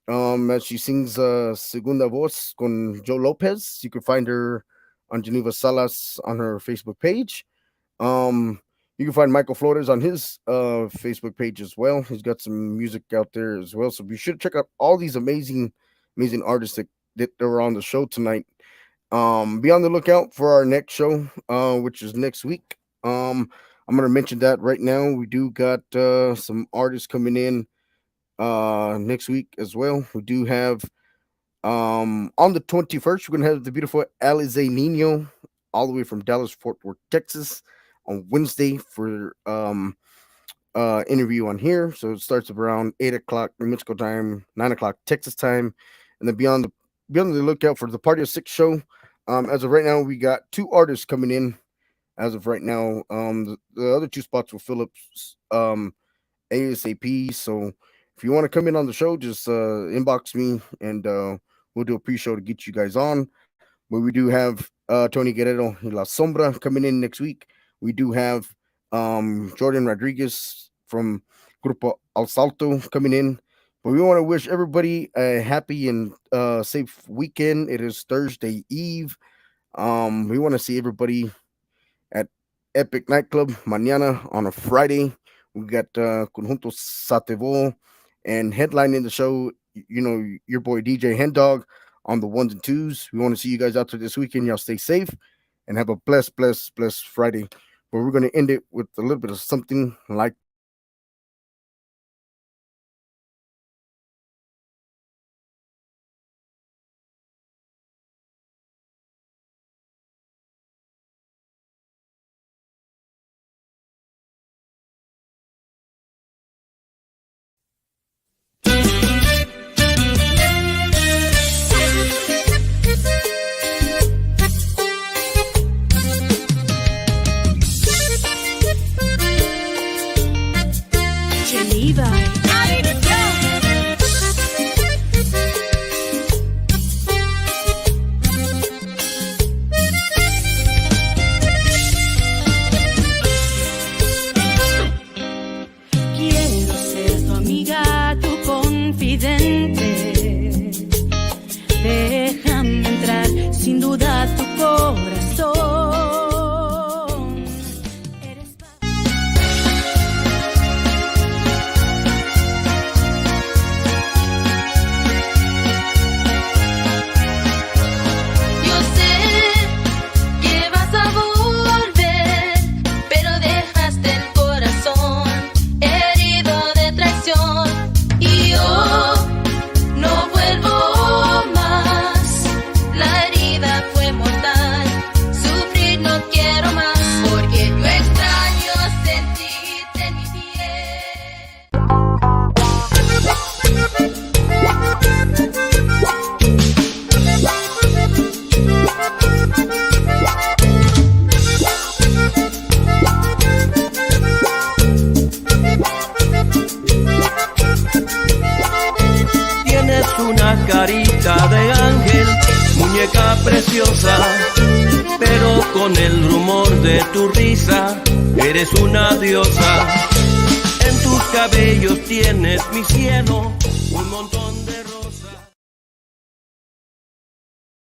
as she sings Segunda Voz con Joe Lopez. You can find her on Geneva Salas on her Facebook page. Um, you can find Michael Flores on his Facebook page as well. He's got some music out there as well. So be sure to check out all these amazing artists that are on the show tonight. Be on the lookout for our next show, which is next week. I'm gonna mention that right now. We do got some artists coming in next week as well. We do have on the 21st, we're gonna have the beautiful Alize Nino all the way from Dallas Fort Worth, Texas, on Wednesday for interview on here. So it starts around 8 o'clock New Mexico time, 9 o'clock Texas time, and then be on the lookout for the Party of Six show. As of right now, we got 2 artists coming in. As of right now, the other 2 spots will fill up ASAP. So if you want to come in on the show, just inbox me and we'll do a pre-show to get you guys on. But we do have Tony Guerrero y La Sombra coming in next week. We do have Jordan Rodriguez from Grupo Al Salto coming in. But we want to wish everybody a happy and safe weekend. It is Thursday Eve. We want to see everybody at Epic Nightclub mañana on a Friday. We got Conjunto Satevo and headlining the show, you know, your boy DJ HenDawg on the 1s and 2s. We want to see you guys out there this weekend. Y'all stay safe and have a blessed Friday. But we're going to end it with a little bit of something like carita de ángel, muñeca preciosa, pero con el rumor de tu risa, eres una diosa. En tus cabellos tienes mi cielo, un montón de